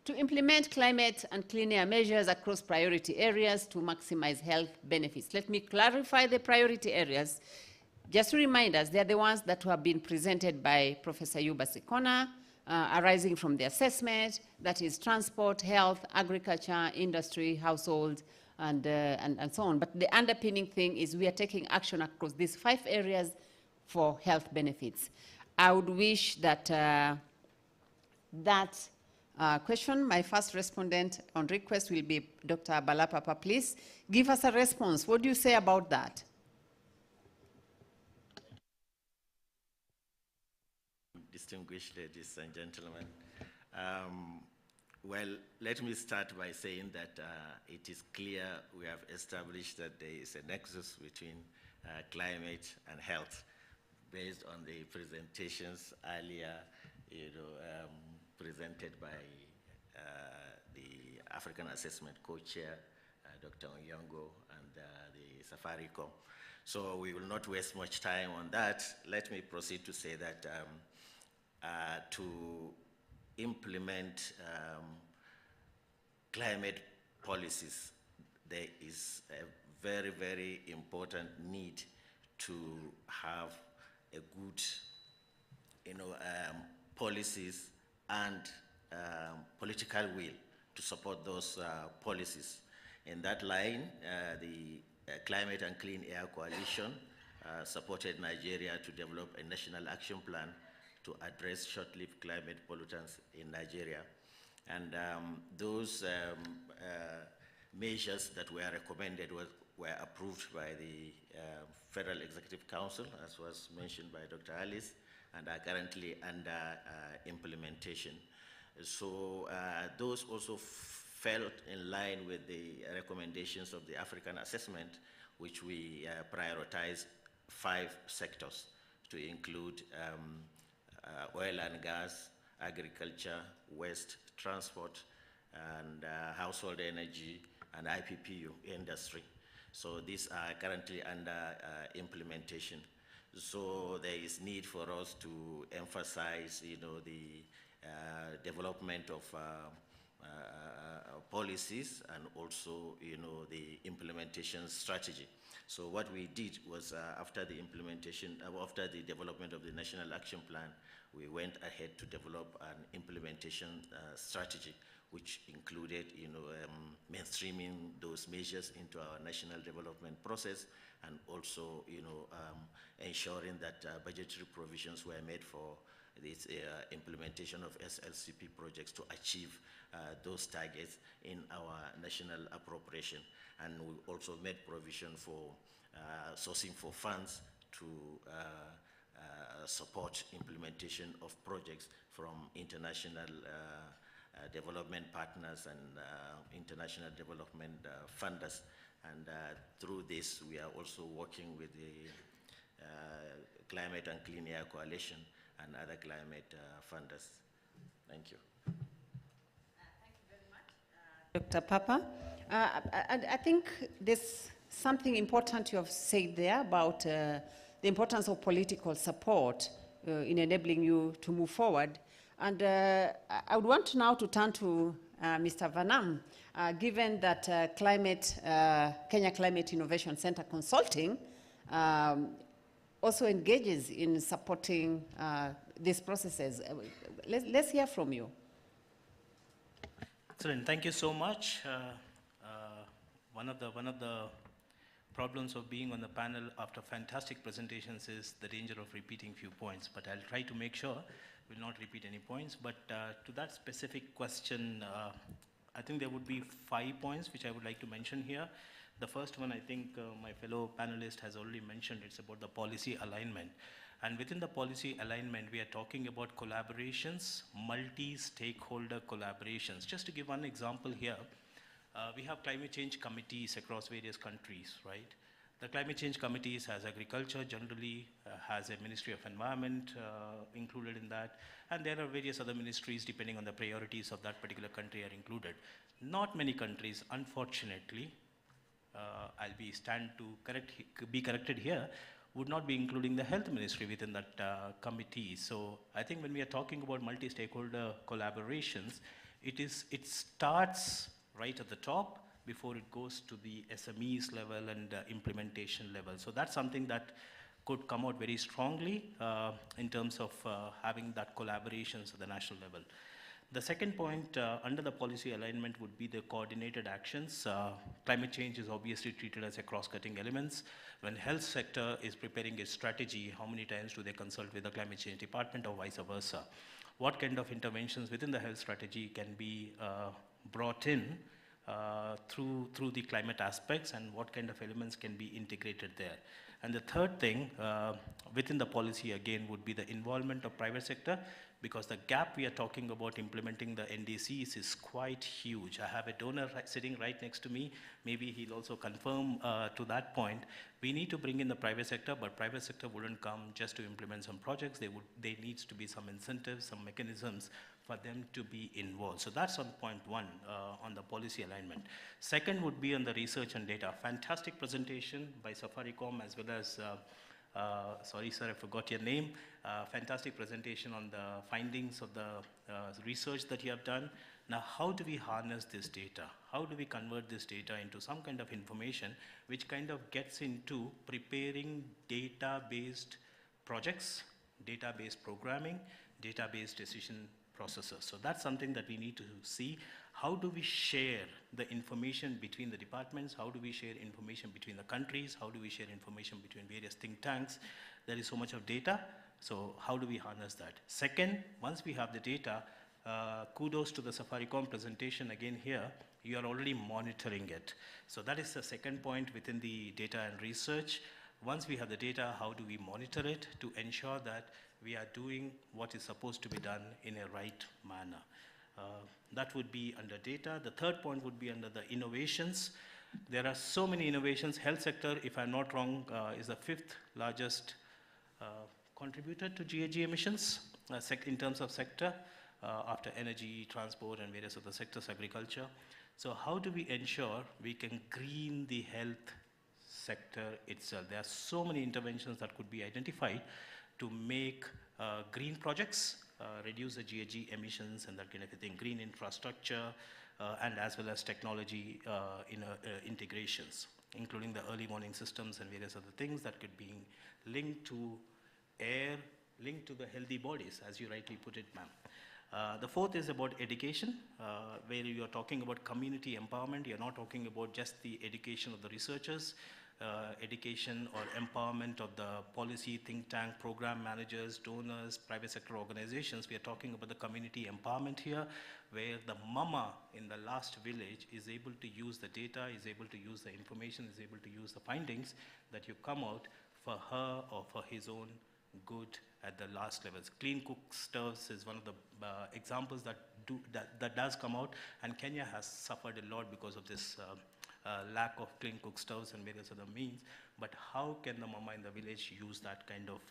F: to implement climate and clean air measures across priority areas to maximize health benefits? Let me clarify the priority areas. Just to remind us, they're the ones that have been presented by Professor Yuba Sikona, arising from the assessment, that is transport, health, agriculture, industry, household, and so on. But the underpinning thing is we are taking action across these 5 areas for health benefits. I would wish that question, my first respondent on request will be Dr. Balapapa. Please give us a response. What do you say about that?
G: Distinguished ladies and gentlemen, well, let me start by saying that it is clear we have established that there is a nexus between climate and health based on the presentations earlier, presented by the African Assessment Co-Chair, Dr. Onyongo, and the Safaricom. So we will not waste much time on that. Let me proceed to say that to implement climate policies, there is a very, very important need to have a good, policies and political will to support those policies. In that line, the Climate and Clean Air Coalition supported Nigeria to develop a national action plan to address short-lived climate pollutants in Nigeria. And those measures that were recommended were approved by the Federal Executive Council, as was mentioned by Dr. Alice, and are currently under implementation. So those also fell in line with the recommendations of the African assessment, which we prioritized 5 sectors to include oil and gas, agriculture, waste, transport, and household energy, and IPPU industry. So these are currently under implementation. So there is need for us to emphasize, the development of policies and also, the implementation strategy. So what we did was after the development of the National Action Plan, we went ahead to develop an implementation strategy, which included, mainstreaming those measures into our national development process, and also, ensuring that budgetary provisions were made for this implementation of SLCP projects to achieve those targets in our national appropriation. And we also made provision for sourcing for funds to support implementation of projects from international development partners and international development funders. And through this, we are also working with the Climate and Clean Air Coalition and other climate funders. Thank you.
F: Thank you very much, Dr. Papa. I think there's something important you have said there about the importance of political support in enabling you to move forward. And I would want now to turn to Mr. Vanam, given that Kenya Climate Innovation Center Consulting also engages in supporting these processes. Let's hear from you.
H: Excellent. Thank you so much. One of the problems of being on the panel after fantastic presentations is the danger of repeating few points, but I'll try to make sure we'll not repeat any points. But to that specific question, I think there would be 5 points which I would like to mention here. The first one, I think my fellow panelist has already mentioned. It's about the policy alignment. And within the policy alignment, we are talking about collaborations, multi-stakeholder collaborations. Just to give one example here, we have climate change committees across various countries, right? The climate change committees has agriculture generally, has a Ministry of Environment included in that, and there are various other ministries depending on the priorities of that particular country are included. Not many countries, unfortunately, I'll be corrected here, would not be including the health ministry within that committee. So I think when we are talking about multi-stakeholder collaborations, it starts right at the top before it goes to the SMEs level and implementation level. So that's something that could come out very strongly in terms of having that collaborations at the national level. The second point under the policy alignment would be the coordinated actions. Climate change is obviously treated as a cross-cutting elements. When health sector is preparing a strategy, how many times do they consult with the climate change department or vice versa? What kind of interventions within the health strategy can be brought in through the climate aspects, and what kind of elements can be integrated there? And the third thing within the policy again would be the involvement of private sector, because the gap we are talking about implementing the NDCs is quite huge. I have a donor sitting right next to me. Maybe he'll also confirm to that point. We need to bring in the private sector, but private sector wouldn't come just to implement some projects. There needs to be some incentives, some mechanisms for them to be involved. So that's on point one on the policy alignment. Second would be on the research and data. Fantastic presentation by Safaricom as well as sorry sir, I forgot your name. Fantastic presentation on the findings of the research that you have done. Now, how do we harness this data? How do we convert this data into some kind of information which kind of gets into preparing data-based projects, data-based programming, data-based decision processes. So that's something that we need to see. How do we share the information between the departments? How do we share information between the countries? How do we share information between various think tanks? There is so much of data, so how do we harness that? Second, once we have the data, kudos to the Safaricom presentation again here, you are already monitoring it. So that is the second point within the data and research. Once we have the data, how do we monitor it to ensure that we are doing what is supposed to be done in a right manner? That would be under data. The third point would be under the innovations. There are so many innovations. Health sector, if I'm not wrong, is the 5th largest contributor to GHG emissions in terms of sector, after energy, transport, and various other sectors, agriculture. So how do we ensure we can green the health sector itself? There are so many interventions that could be identified to make green projects, reduce the GHG emissions and that kind of thing, green infrastructure, and as well as technology integrations, including the early warning systems and various other things that could be linked to air, linked to the healthy bodies, as you rightly put it, ma'am. The fourth is about education, where you are talking about community empowerment. You're not talking about just the education of the researchers, education or empowerment of the policy, think tank, program managers, donors, private sector organizations. We are talking about the community empowerment here, where the mama in the last village is able to use the data, is able to use the information, is able to use the findings that you come out for her or for his own good at the last levels. Clean cook stoves is one of the examples that does come out, and Kenya has suffered a lot because of this lack of clean cook stoves and various other means. But how can the mama in the village use that kind of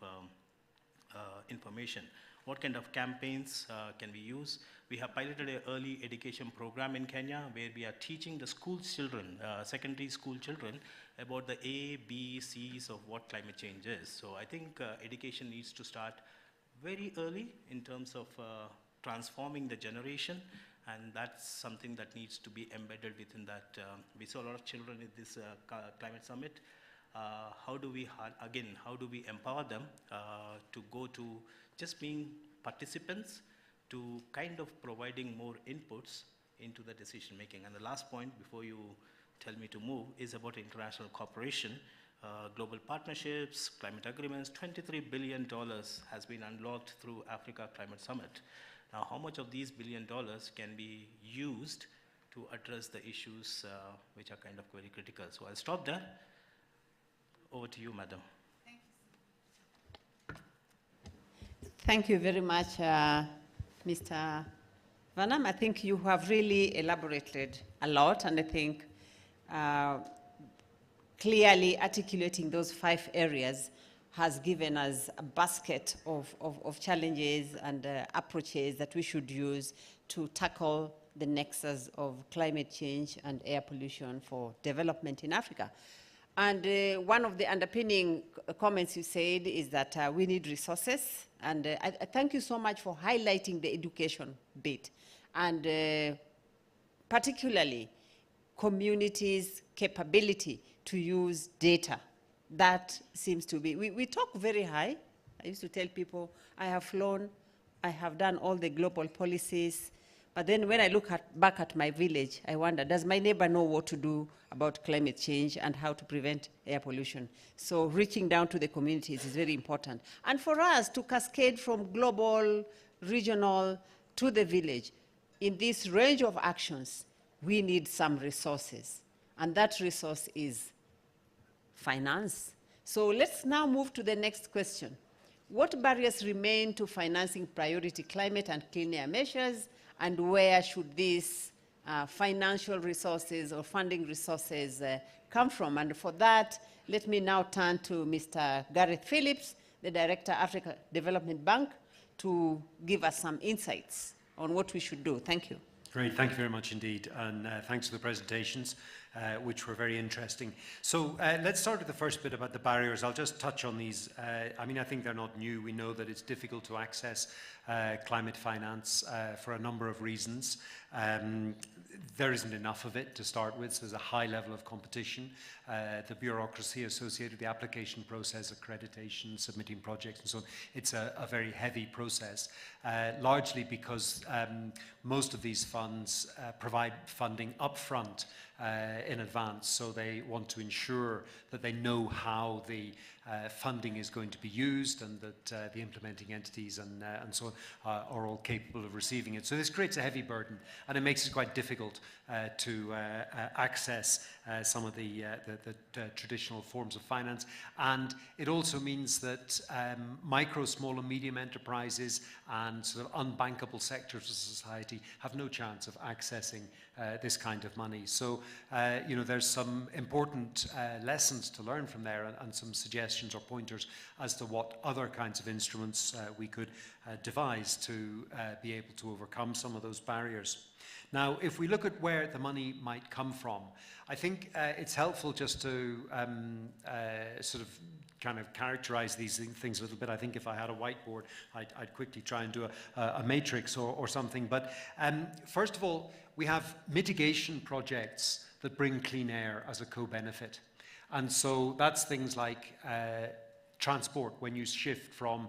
H: information? What kind of campaigns can we use? We have piloted an early education program in Kenya where we are teaching the school children, secondary school children, about the A, B, C's of what climate change is. So I think education needs to start very early in terms of transforming the generation, and that's something that needs to be embedded within that. We saw a lot of children at this climate summit. How do we empower them to go to just being participants to kind of providing more inputs into the decision making? And the last point before you tell me to move is about international cooperation, global partnerships, climate agreements. $23 billion has been unlocked through Africa Climate Summit. Now, how much of these $1 billion can be used to address the issues which are kind of very critical? So I'll stop there. Over to you, madam.
F: Thank you very much, Mr. Vanam. I think you have really elaborated a lot, and I think clearly articulating those 5 areas has given us a basket of challenges and approaches that we should use to tackle the nexus of climate change and air pollution for development in Africa. And one of the underpinning comments you said is that we need resources. And I thank you so much for highlighting the education bit, and particularly communities' capability to use data. That seems to be, we talk very high. I used to tell people, I have flown, I have done all the global policies, but then when I look back at my village, I wonder, does my neighbor know what to do about climate change and how to prevent air pollution? So reaching down to the communities is very important. And for us to cascade from global, regional, to the village, in this range of actions, we need some resources. And that resource is finance. So let's now move to the next question. What barriers remain to financing priority climate and clean air measures, and where should these financial resources or funding resources come from? And for that, let me now turn to Mr. Gareth Phillips, the Director, Africa Development Bank, to give us some insights on what we should do. Thank you.
I: Great, thank you very much indeed, and thanks for the presentations. which were very interesting. So let's start with the first bit about the barriers. I'll just touch on these. I mean, I think they're not new. We know that it's difficult to access climate finance for a number of reasons. There isn't enough of it to start with, so there's a high level of competition. The bureaucracy associated with the application process, accreditation, submitting projects and so on, it's a very heavy process, largely because most of these funds provide funding upfront in advance, so they want to ensure that they know how the funding is going to be used and that the implementing entities and so on are all capable of receiving it. So this creates a heavy burden, and it makes it quite difficult to access some of the traditional forms of finance. And it also means that micro, small and medium enterprises and sort of unbankable sectors of society have no chance of accessing this kind of money. So, you know, there's some important lessons to learn from there, and some suggestions or pointers as to what other kinds of instruments we could devise to be able to overcome some of those barriers. Now, if we look at where the money might come from, I think it's helpful just to sort of kind of characterize these things a little bit. I think if I had a whiteboard, I'd quickly try and do a matrix or something. But first of all, we have mitigation projects that bring clean air as a co-benefit. And so that's things like transport, when you shift from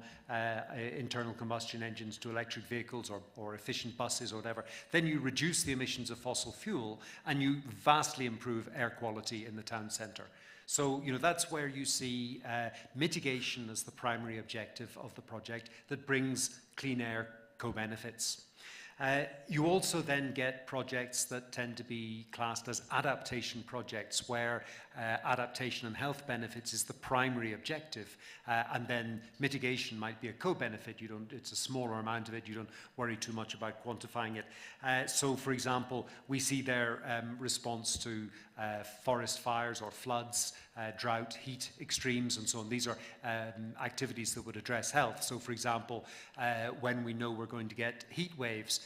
I: internal combustion engines to electric vehicles or efficient buses or whatever, then you reduce the emissions of fossil fuel and you vastly improve air quality in the town centre. So, you know, that's where you see mitigation as the primary objective of the project that brings clean air co-benefits. You also then get projects that tend to be classed as adaptation projects, where adaptation and health benefits is the primary objective, and then mitigation might be a co-benefit. It's a smaller amount of it. You don't worry too much about quantifying it. So, for example, we see their response to forest fires or floods, drought, heat extremes, and so on. These are activities that would address health. So, for example, when we know we're going to get heat waves,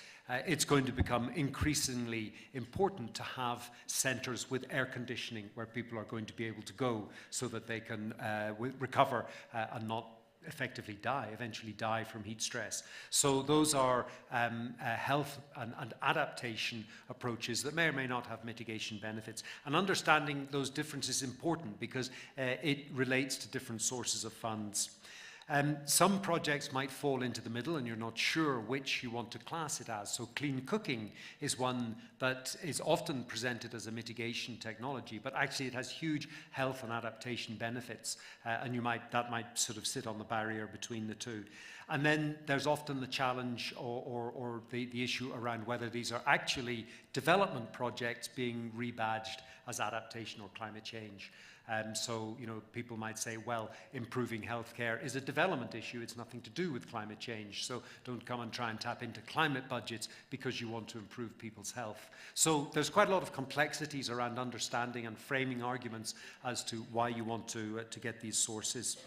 I: it's going to become increasingly important to have centres with air conditioning where people are going to be able to go so that they can recover and not effectively eventually die from heat stress. So those are health and adaptation approaches that may or may not have mitigation benefits. And understanding those differences is important because it relates to different sources of funds. Some projects might fall into the middle and you're not sure which you want to class it as. So clean cooking is one that is often presented as a mitigation technology, but actually it has huge health and adaptation benefits, and that might sort of sit on the barrier between the two. And then there's often the challenge or the issue around whether these are actually development projects being rebadged as adaptation or climate change. So, you know, people might say, well, improving healthcare is a development issue. It's nothing to do with climate change. So don't come and try and tap into climate budgets because you want to improve people's health. So there's quite a lot of complexities around understanding and framing arguments as to why you want to get these sources.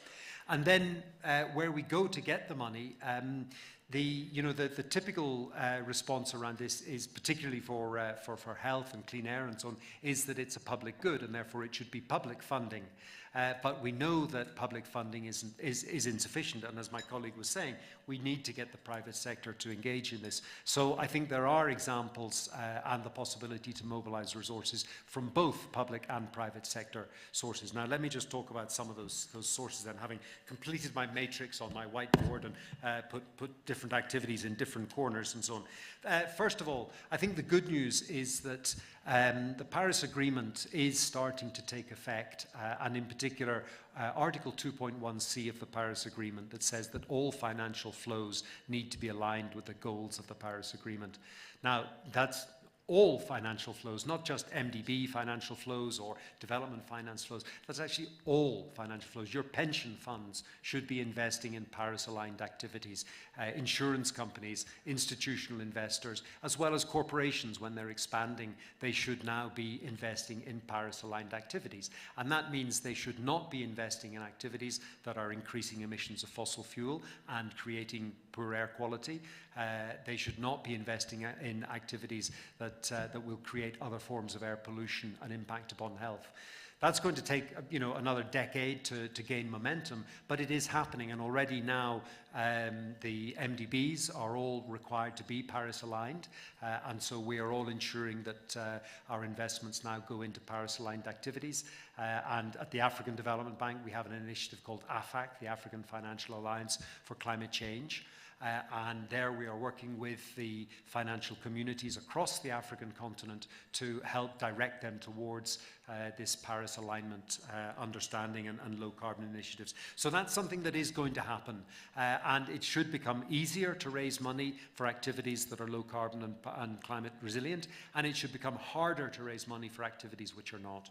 I: And then where we go to get the money, the typical response around this is, particularly for health and clean air and so on, is that it's a public good and therefore it should be public funding. But we know that public funding is insufficient, and as my colleague was saying, we need to get the private sector to engage in this. So I think there are examples and the possibility to mobilize resources from both public and private sector sources. Now let me just talk about some of those sources then, having completed my matrix on my whiteboard and put different activities in different corners and so on. First of all, I think the good news is that the Paris Agreement is starting to take effect, and in particular Article 2.1c of the Paris Agreement that says that all financial flows need to be aligned with the goals of the Paris Agreement. Now, that's all financial flows, not just MDB financial flows or development finance flows. That's actually all financial flows. Your pension funds should be investing in Paris-aligned activities. Insurance companies, institutional investors, as well as corporations, when they're expanding, they should now be investing in Paris-aligned activities. And that means they should not be investing in activities that are increasing emissions of fossil fuel and creating poor air quality. They should not be investing in activities that that will create other forms of air pollution and impact upon health. That's going to take, another decade to gain momentum, but it is happening, and already now the MDBs are all required to be Paris-aligned, and so we are all ensuring that our investments now go into Paris-aligned activities. And at the African Development Bank, we have an initiative called AFAC, the African Financial Alliance for Climate Change. And there we are working with the financial communities across the African continent to help direct them towards this Paris alignment understanding and low carbon initiatives. So that's something that is going to happen, and it should become easier to raise money for activities that are low carbon and climate resilient, and it should become harder to raise money for activities which are not.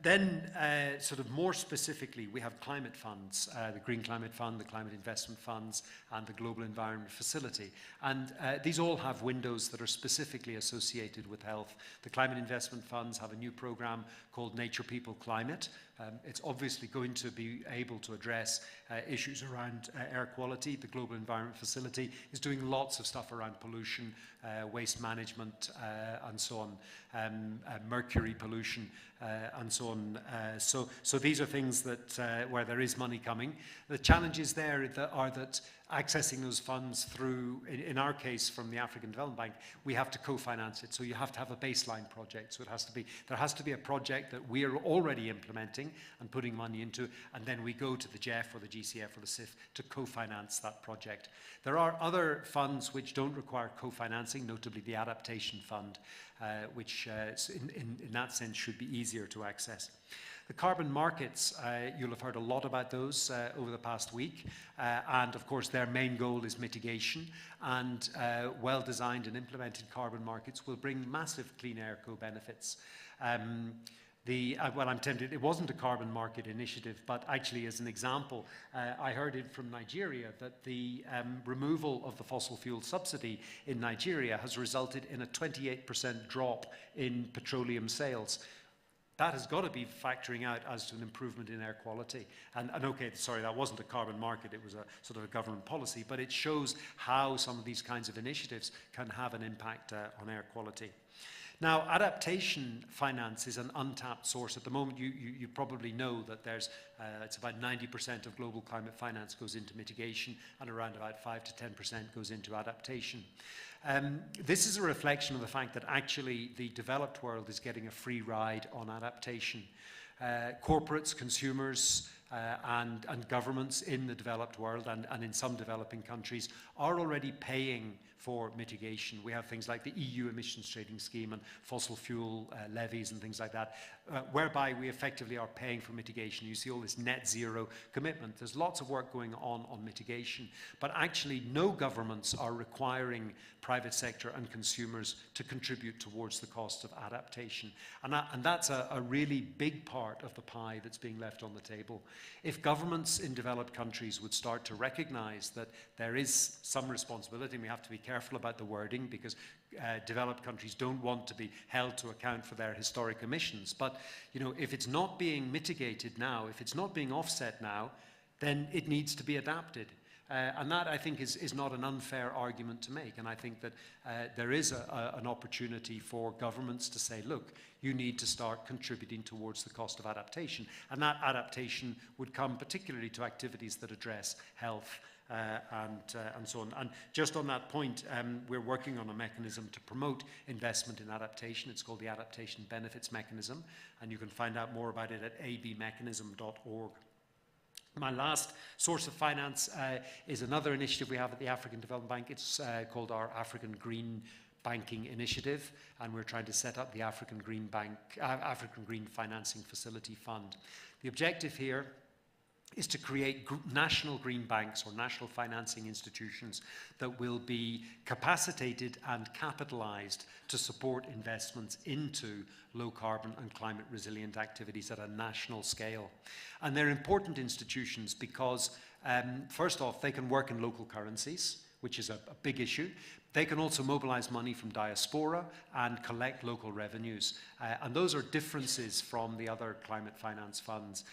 I: Then, sort of more specifically, we have climate funds, the Green Climate Fund, the Climate Investment Funds, and the Global Environment Facility. And these all have windows that are specifically associated with health. The Climate Investment Funds have a new program called Nature, People, Climate. It's obviously going to be able to address issues around air quality. The Global Environment Facility is doing lots of stuff around pollution, waste management, and so on, mercury pollution, and so on. So these are things that where there is money coming. The challenges there are that accessing those funds through, in our case, from the African Development Bank, we have to co-finance it. So you have to have a baseline project. So there has to be a project that we are already implementing and putting money into, and then we go to the GEF or the GCF or the CIF to co-finance that project. There are other funds which don't require co-financing, notably the Adaptation Fund, which in that sense should be easier to access. The carbon markets, you'll have heard a lot about those over the past week, and of course their main goal is mitigation, and well-designed and implemented carbon markets will bring massive clean air co-benefits. Well, I'm tempted, it wasn't a carbon market initiative, but actually as an example, I heard it from Nigeria that the removal of the fossil fuel subsidy in Nigeria has resulted in a 28% drop in petroleum sales. That has got to be factoring out as to an improvement in air quality. And okay, sorry, that wasn't a carbon market, it was a sort of a government policy, but it shows how some of these kinds of initiatives can have an impact on air quality. Now, adaptation finance is an untapped source. At the moment, you probably know that there's, it's about 90% of global climate finance goes into mitigation, and around about 5 to 10% goes into adaptation. This is a reflection of the fact that actually the developed world is getting a free ride on adaptation. Corporates, consumers, and governments in the developed world and in some developing countries are already paying for mitigation. We have things like the EU emissions trading scheme and fossil fuel levies and things like that, whereby we effectively are paying for mitigation. You see all this net zero commitment. There's lots of work going on mitigation, but actually no governments are requiring private sector and consumers to contribute towards the cost of adaptation. And that's a really big part of the pie that's being left on the table. If governments in developed countries would start to recognize that there is some responsibility, and we have to be careful about the wording because developed countries don't want to be held to account for their historic emissions. But if it's not being mitigated now, if it's not being offset now, then it needs to be adapted. And that, I think, is not an unfair argument to make. And I think that there is an opportunity for governments to say, look, you need to start contributing towards the cost of adaptation. And that adaptation would come particularly to activities that address health and so on. And just on that point, we're working on a mechanism to promote investment in adaptation. It's called the Adaptation Benefits Mechanism, and you can find out more about it at abmechanism.org. My last source of finance is another initiative we have at the African Development Bank. It's called our African Green Banking Initiative, and we're trying to set up the African Green Financing Facility Fund. The objective here is to create national green banks or national financing institutions that will be capacitated and capitalized to support investments into low carbon and climate resilient activities at a national scale. And they're important institutions because, first off, they can work in local currencies, which is a big issue. They can also mobilize money from diaspora and collect local revenues. And those are differences from the other climate finance funds.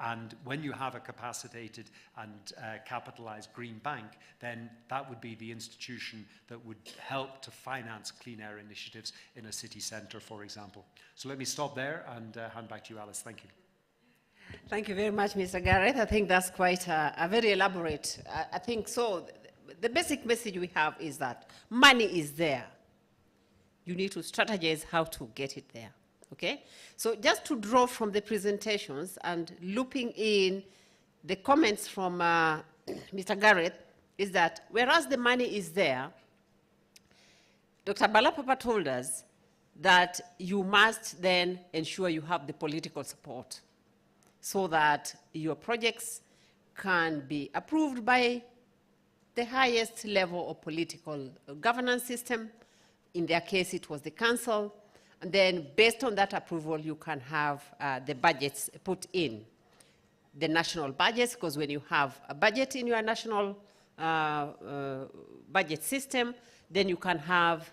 I: And when you have a capacitated and capitalized green bank, then that would be the institution that would help to finance clean air initiatives in a city center, for example. So let me stop there and hand back to you, Alice. Thank you.
F: Thank you very much, Mr. Garrett. I think that's quite a very elaborate. I think so. The basic message we have is that money is there. You need to strategize how to get it there, okay? So just to draw from the presentations and looping in the comments from Mr. Garrett is that whereas the money is there, Dr. Balapapa told us that you must then ensure you have the political support so that your projects can be approved by the highest level of political governance system. In their case, it was the council. And then based on that approval, you can have the budgets put in. The national budgets, because when you have a budget in your national budget system, then you can have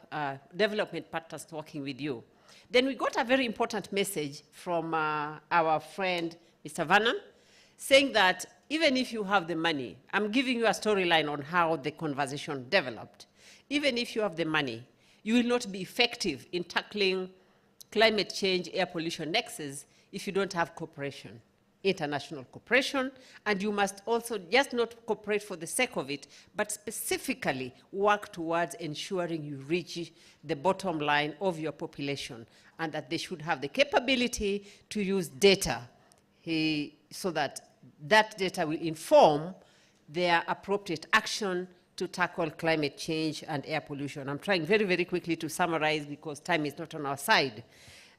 F: development partners working with you. Then we got a very important message from our friend, Mr. Vernon, saying that even if you have the money, I'm giving you a storyline on how the conversation developed. Even if you have the money, you will not be effective in tackling climate change, air pollution nexus if you don't have cooperation, international cooperation, and you must also just not cooperate for the sake of it, but specifically work towards ensuring you reach the bottom line of your population, and that they should have the capability to use data so that that data will inform their appropriate action to tackle climate change and air pollution. I'm trying very, very quickly to summarize because time is not on our side.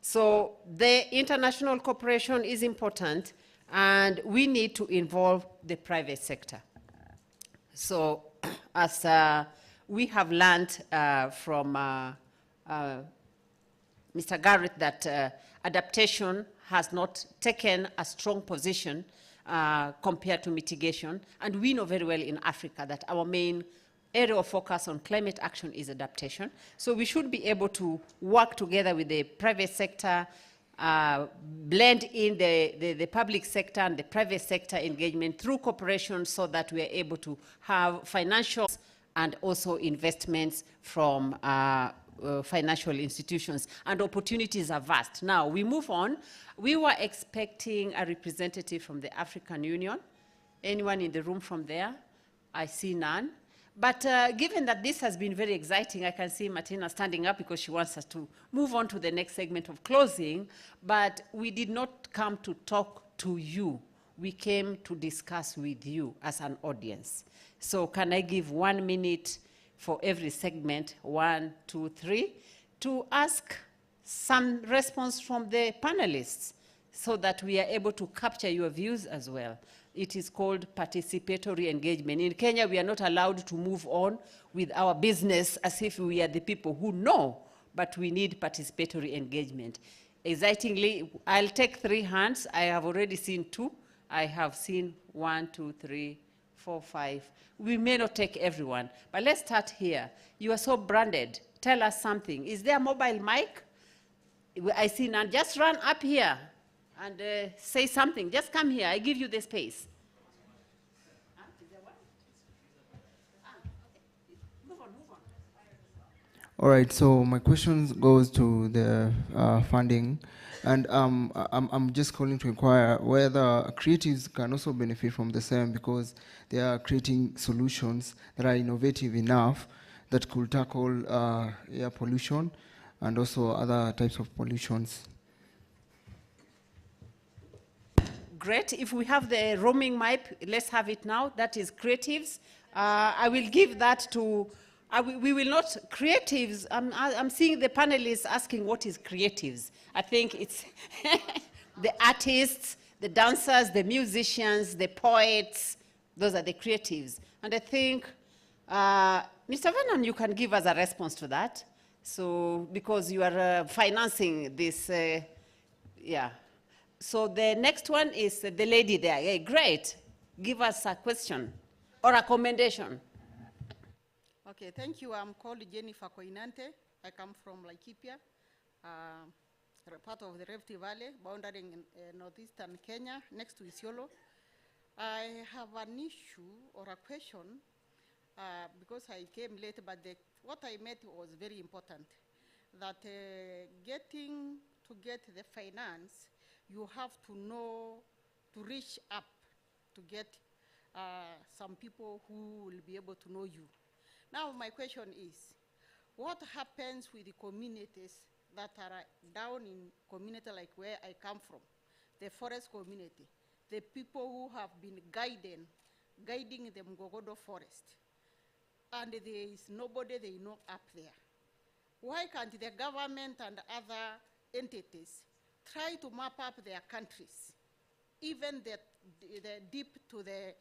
F: So the international cooperation is important, and we need to involve the private sector. So as we have learned from Mr. Garrett that adaptation has not taken a strong position compared to mitigation. And we know very well in Africa that our main area of focus on climate action is adaptation. So we should be able to work together with the private sector, blend in the public sector and the private sector engagement through cooperation so that we are able to have financial and also investments from financial institutions, and opportunities are vast. Now, we move on. We were expecting a representative from the African Union. Anyone in the room from there? I see none. But given that this has been very exciting, I can see Martina standing up because she wants us to move on to the next segment of closing. But we did not come to talk to you. We came to discuss with you as an audience. So can I give 1 minute for every segment, 1, 2, 3, to ask some response from the panelists so that we are able to capture your views as well. It is called participatory engagement. In Kenya, we are not allowed to move on with our business as if we are the people who know, but we need participatory engagement. Excitingly, I'll take 3 hands. I have already seen 2. I have seen 1, 2, 3, 4, 5. We may not take everyone, but let's start here. You are so branded. Tell us something. Is there a mobile mic? I see none. Just run up here and say something. Just come here. I give you the space.
J: All right, so my question goes to the funding. And I'm just calling to inquire whether creatives can also benefit from the same, because they are creating solutions that are innovative enough that could tackle air pollution and also other types of pollutions.
F: Great. If we have the roaming mic, let's have it now. That is creatives. I will give that to, we will not, creatives, I'm seeing the panelists asking what is creatives. I think it's the artists, the dancers, the musicians, the poets, those are the creatives. And I think, Mr. Vernon, you can give us a response to that. So, because you are financing this, yeah. So the next one is the lady there. Hey, great. Give us a question or a commendation.
K: Okay, thank you. I'm called Jennifer Koinante. I come from Laikipia, part of the Rift Valley, bounding in northeastern Kenya, next to Isiolo. I have an issue or a question because I came late, but what I met was very important. That get the finance, you have to know, to reach up to get some people who will be able to know you. Now my question is, what happens with the communities that are down in community like where I come from, the forest community, the people who have been guiding the Mgogodo forest, and there is nobody they know up there? Why can't the government and other entities try to map up their countries, even the deep to the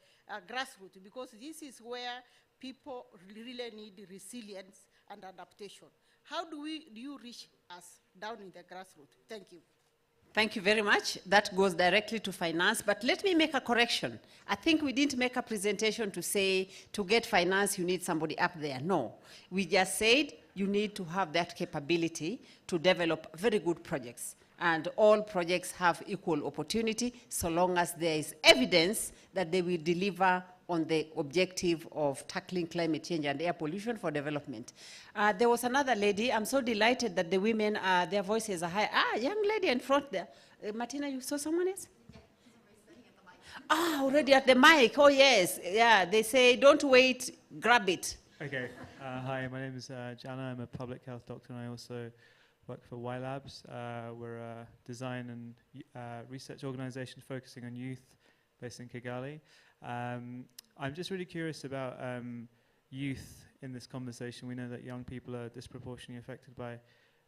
K: grassroots, because this is where people really need resilience and adaptation. How do you reach us down in the grassroots? Thank you.
F: Thank you very much. That goes directly to finance, but let me make a correction. I think we didn't make a presentation to say to get finance you need somebody up there. No, we just said you need to have that capability to develop very good projects. And all projects have equal opportunity so long as there is evidence that they will deliver on the objective of tackling climate change and air pollution for development. There was another lady. I'm so delighted that the women, their voices are high. Young lady in front there. Martina, you saw someone else? Already at the mic. Oh, yes. Yeah, they say, don't wait, grab it.
L: Okay. Hi, my name is Jana. I'm a public health doctor, and I also work for Y Labs. We're a design and research organization focusing on youth based in Kigali. I'm just really curious about youth in this conversation. We know that young people are disproportionately affected by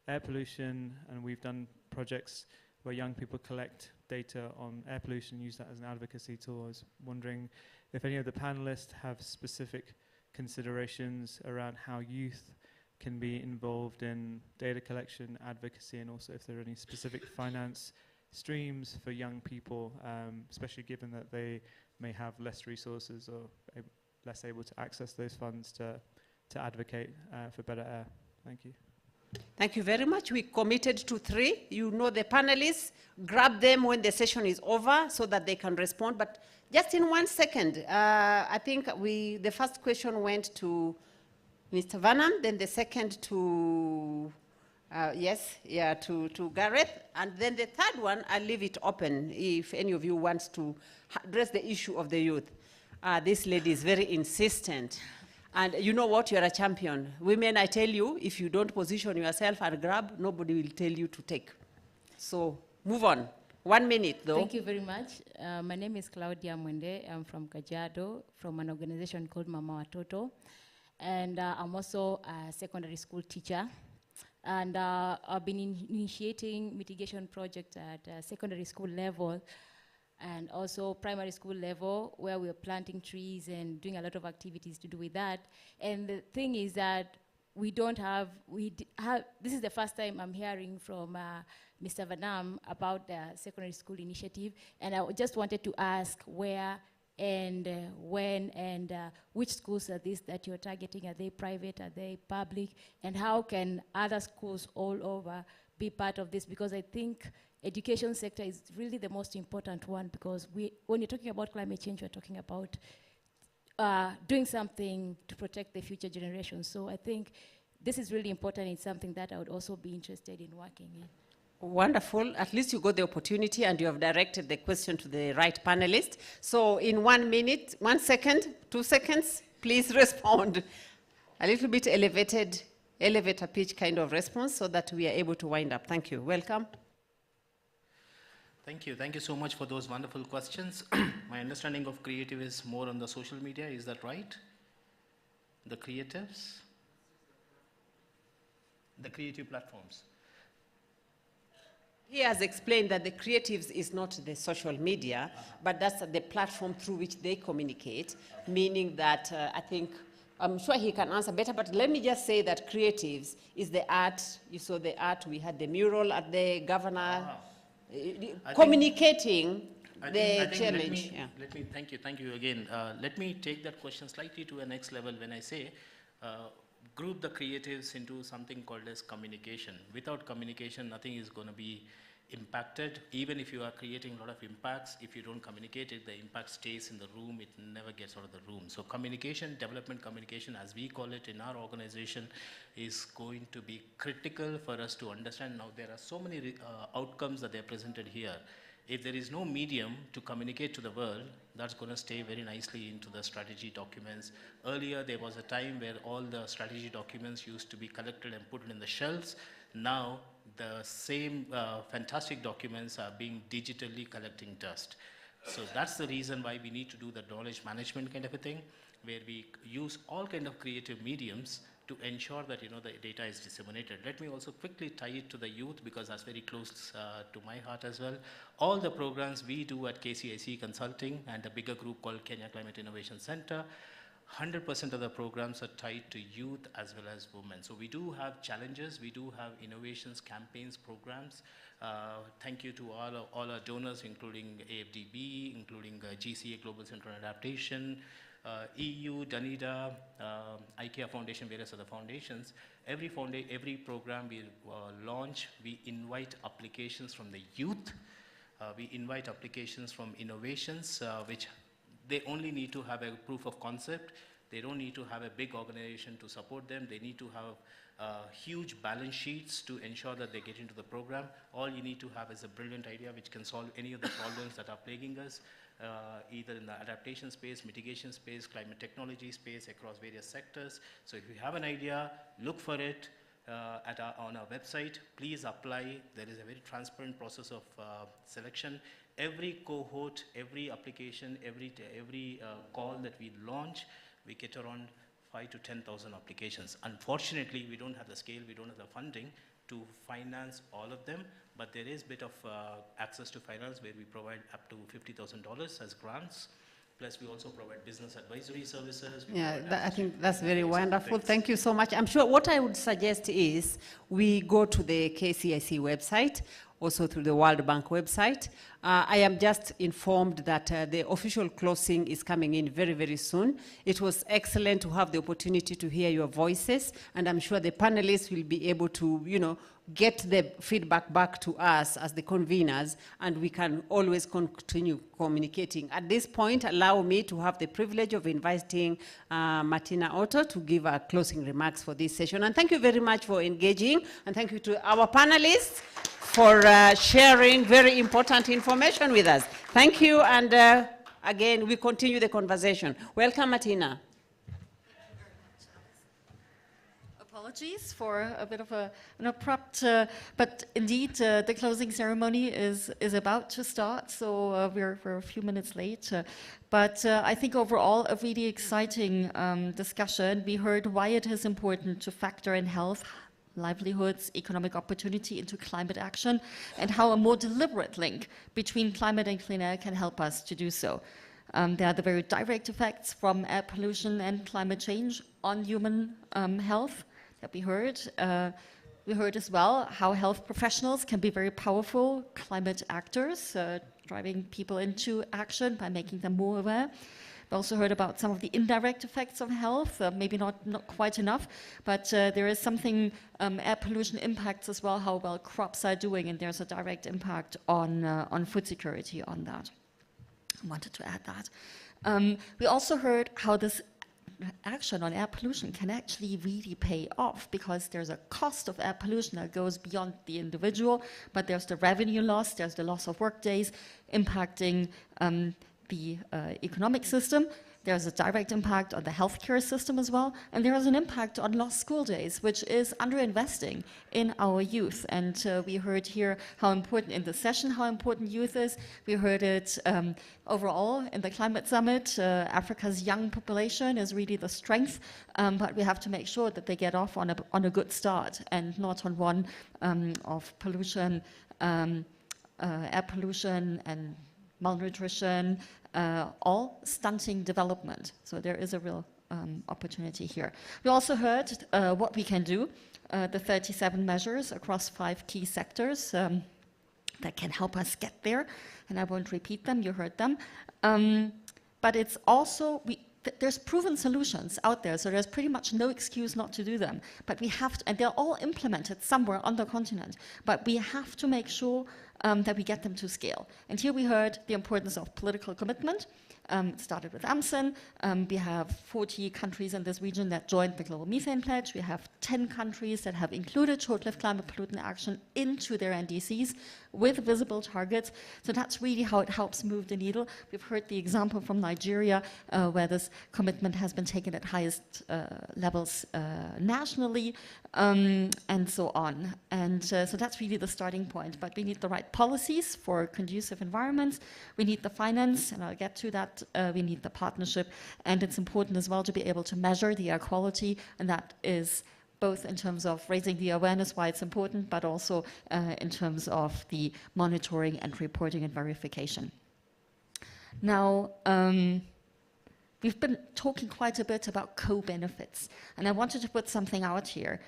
L: air pollution, and we've done projects where young people collect data on air pollution, use that as an advocacy tool. I was wondering if any of the panelists have specific considerations around how youth can be involved in data collection, advocacy, and also if there are any specific finance streams for young people, especially given that they may have less resources or less able to access those funds to advocate for better air. Thank you.
F: Thank you very much. We committed to 3. You know the panelists. Grab them when the session is over so that they can respond. But just in 1 second, I think the first question went to Mr. Vanham, then the second to, to Gareth. And then the third one, I'll leave it open if any of you wants to address the issue of the youth. This lady is very insistent. And you know what? You're a champion. Women, I tell you, if you don't position yourself and grab, nobody will tell you to take. So move on. 1 minute, though.
M: Thank you very much. My name is Claudia Mwende. I'm from Kajiado, from an organization called Mama Watoto. And I'm also a secondary school teacher. And I've been initiating mitigation projects at secondary school level and also primary school level, where we're planting trees and doing a lot of activities to do with that. And the thing is that this is the first time I'm hearing from Mr. Vanham about the secondary school initiative. And I just wanted to ask where and when and which schools are these that you're targeting? Are they private? Are they public? And how can other schools all over be part of this? Because I think education sector is really the most important one, because when you're talking about climate change, we're talking about doing something to protect the future generations. So I think this is really important. It's something that I would also be interested in working in.
F: Wonderful. At least you got the opportunity and you have directed the question to the right panelist. So in 1 minute, 1 second, 2 seconds, please respond. A little bit elevator pitch kind of response so that we are able to wind up. Thank you. Welcome.
H: Thank you. Thank you so much for those wonderful questions. My understanding of creative is more on the social media. Is that right? The creatives? The creative platforms.
F: He has explained that the creatives is not the social media, but that's the platform through which they communicate, meaning that I'm sure he can answer better, but let me just say that creatives is the art. You saw the art. We had the mural at the governor communicating the challenge.
H: Let me thank you again. Let me take that question slightly to a next level when I say group the creatives into something called as communication. Without communication, nothing is going to be impacted. Even if you are creating a lot of impacts, if you don't communicate it, the impact stays in the room, it never gets out of the room. So communication, development communication, as we call it in our organization, is going to be critical for us to understand. Now, there are so many outcomes that they're presented here. If there is no medium to communicate to the world, that's going to stay very nicely into the strategy documents. Earlier, there was a time where all the strategy documents used to be collected and put in the shelves. Now, the same fantastic documents are being digitally collecting dust. So that's the reason why we need to do the knowledge management kind of a thing, where we use all kind of creative mediums to ensure that the data is disseminated. Let me also quickly tie it to the youth, because that's very close to my heart as well. All the programs we do at KCIC Consulting and a bigger group called Kenya Climate Innovation Center, 100% of the programs are tied to youth as well as women. So we do have challenges, we do have innovations, campaigns, programs. Thank you to all our donors, including AFDB, including GCA Global Center on Adaptation, EU, Danida, IKEA Foundation, various other foundations. Every program we launch, we invite applications from the youth. We invite applications from innovations, which they only need to have a proof of concept. They don't need to have a big organization to support them. They need to have huge balance sheets to ensure that they get into the program. All you need to have is a brilliant idea which can solve any of the problems that are plaguing us, either in the adaptation space, mitigation space, climate technology space, across various sectors. So if you have an idea, look for it on our website. Please apply. There is a very transparent process of selection. Every cohort, every application, every call that we launch, we get around 5,000 to 10,000 applications. Unfortunately, we don't have the scale, we don't have the funding to finance all of them, but there is a bit of access to finance where we provide up to $50,000 as grants. Plus, we also provide business advisory services.
F: I think that's very wonderful. Thank you so much. I'm sure what I would suggest is we go to the KCIC website, also through the World Bank website. I am just informed that the official closing is coming in very, very soon. It was excellent to have the opportunity to hear your voices, and I'm sure the panelists will be able to, get the feedback back to us as the conveners, and we can always continue communicating. At this point, allow me to have the privilege of inviting Martina Otto to give our closing remarks for this session. And thank you very much for engaging, and thank you to our panelists for sharing very important information with us. Thank you, and again, we continue the conversation. Welcome, Martina.
A: Apologies for a bit of an abrupt, but indeed the closing ceremony is about to start, so we're a few minutes late. But I think overall a really exciting discussion. We heard why it is important to factor in health, livelihoods, economic opportunity into climate action, and how a more deliberate link between climate and clean air can help us to do so. There are the very direct effects from air pollution and climate change on human health that we heard. We heard as well how health professionals can be very powerful climate actors, driving people into action by making them more aware. We also heard about some of the indirect effects of health, maybe not quite enough, but there is something, air pollution impacts as well how well crops are doing, and there's a direct impact on food security on that. I wanted to add that. We also heard how this action on air pollution can actually really pay off, because there's a cost of air pollution that goes beyond the individual, but there's the revenue loss, there's the loss of work days impacting the economic system. There's a direct impact on the healthcare system as well, and there is an impact on lost school days, which is underinvesting in our youth. And we heard here how important in the session, how important youth is. We heard it overall in the climate summit. Africa's young population is really the strength, but we have to make sure that they get off on a good start and not on one of pollution, air pollution and malnutrition, all stunting development. So there is a real opportunity here. We also heard what we can do, the 37 measures across 5 key sectors that can help us get there. And I won't repeat them, you heard them. But it's also, there's proven solutions out there, so there's pretty much no excuse not to do them. But we have to, and they're all implemented somewhere on the continent, but we have to make sure that we get them to scale. And here we heard the importance of political commitment. It started with AMSEN. We have 40 countries in this region that joined the Global Methane Pledge. We have 10 countries that have included short-lived climate pollutant action into their NDCs with visible targets. So that's really how it helps move the needle. We've heard the example from Nigeria where this commitment has been taken at highest levels nationally, and so on. And so that's really the starting point. But we need the right policies for conducive environments. We need the finance, and I'll get to that. We need the partnership. And it's important as well to be able to measure the air quality, and that is both in terms of raising the awareness why it's important, but also in terms of the monitoring and reporting and verification. Now, we've been talking quite a bit about co-benefits, and I wanted to put something out here.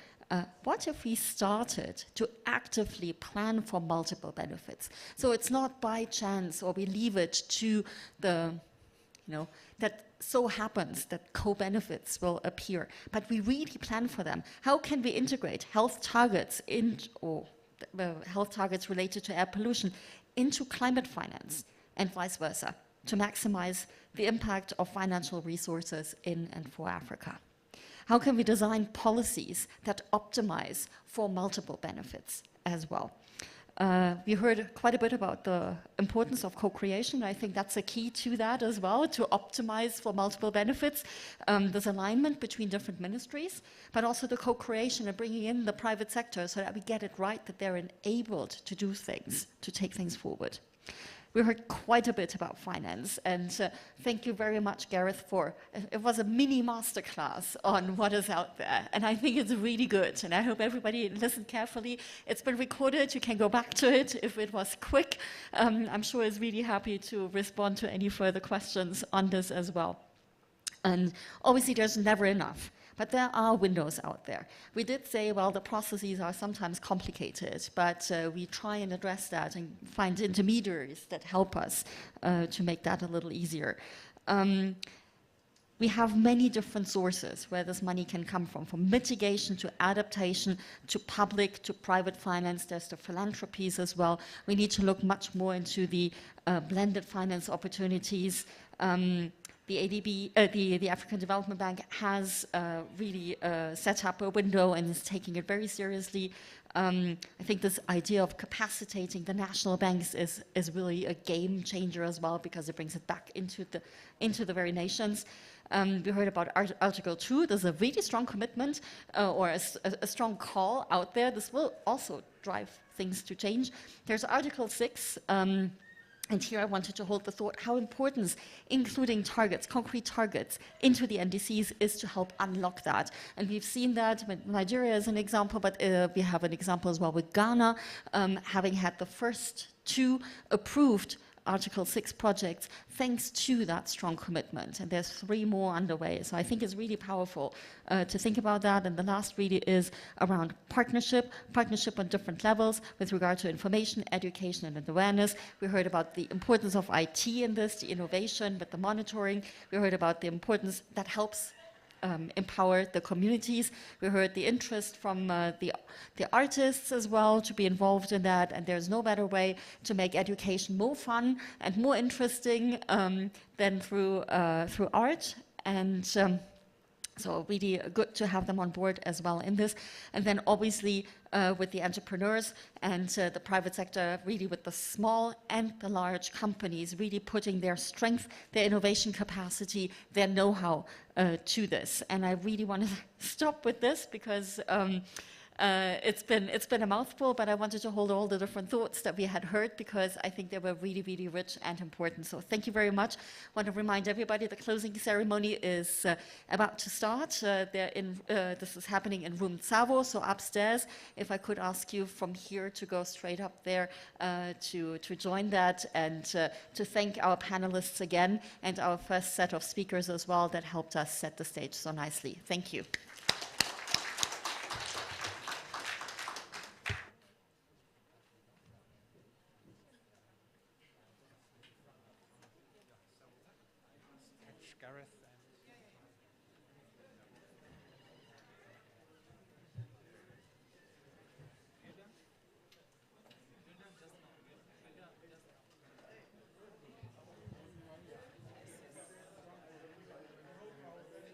A: What if we started to actively plan for multiple benefits? So it's not by chance, or we leave it to the, that so happens that co-benefits will appear, but we really plan for them. How can we integrate health targets or health targets related to air pollution into climate finance and vice versa to maximize the impact of financial resources in and for Africa? How can we design policies that optimize for multiple benefits as well? We heard quite a bit about the importance of co-creation. I think that's a key to that as well, to optimize for multiple benefits. There's alignment between different ministries, but also the co-creation and bringing in the private sector so that we get it right, that they're enabled to do things, to take things forward. We heard quite a bit about finance, and thank you very much, Gareth, it was a mini masterclass on what is out there, and I think it's really good, and I hope everybody listened carefully. It's been recorded, you can go back to it if it was quick. I'm sure it's really happy to respond to any further questions on this as well. And obviously there's never enough. But there are windows out there. We did say, well, the processes are sometimes complicated, but we try and address that and find intermediaries that help us to make that a little easier. We have many different sources where this money can come from mitigation to adaptation to public to private finance. There's the philanthropies as well. We need to look much more into the blended finance opportunities. The ADB, the African Development Bank, has really set up a window and is taking it very seriously. I think this idea of capacitating the national banks is really a game changer as well, because it brings it back into the very nations. We heard about Article 2. There's a really strong commitment or a strong call out there. This will also drive things to change. There's Article 6. And here I wanted to hold the thought how important including targets, concrete targets, into the NDCs is to help unlock that. And we've seen that with Nigeria as an example, but we have an example as well with Ghana, having had the first 2 approved Article 6 projects thanks to that strong commitment. And there's 3 more underway. So I think it's really powerful to think about that. And the last really is around partnership on different levels with regard to information, education, and awareness. We heard about the importance of IT in this, the innovation, but the monitoring. We heard about the importance that helps empower the communities. We heard the interest from the artists as well to be involved in that, and there's no better way to make education more fun and more interesting than through art. And so really good to have them on board as well in this. And then obviously with the entrepreneurs and the private sector, really with the small and the large companies, really putting their strength, their innovation capacity, their know-how to this. And I really want to stop with this because it's been a mouthful, but I wanted to hold all the different thoughts that we had heard because I think they were really, really rich and important. So thank you very much. I want to remind everybody the closing ceremony is about to start. This is happening in room Tsavo, so upstairs. If I could ask you from here to go straight up there to join that, and to thank our panelists again and our first set of speakers as well that helped us set the stage so nicely. Thank you.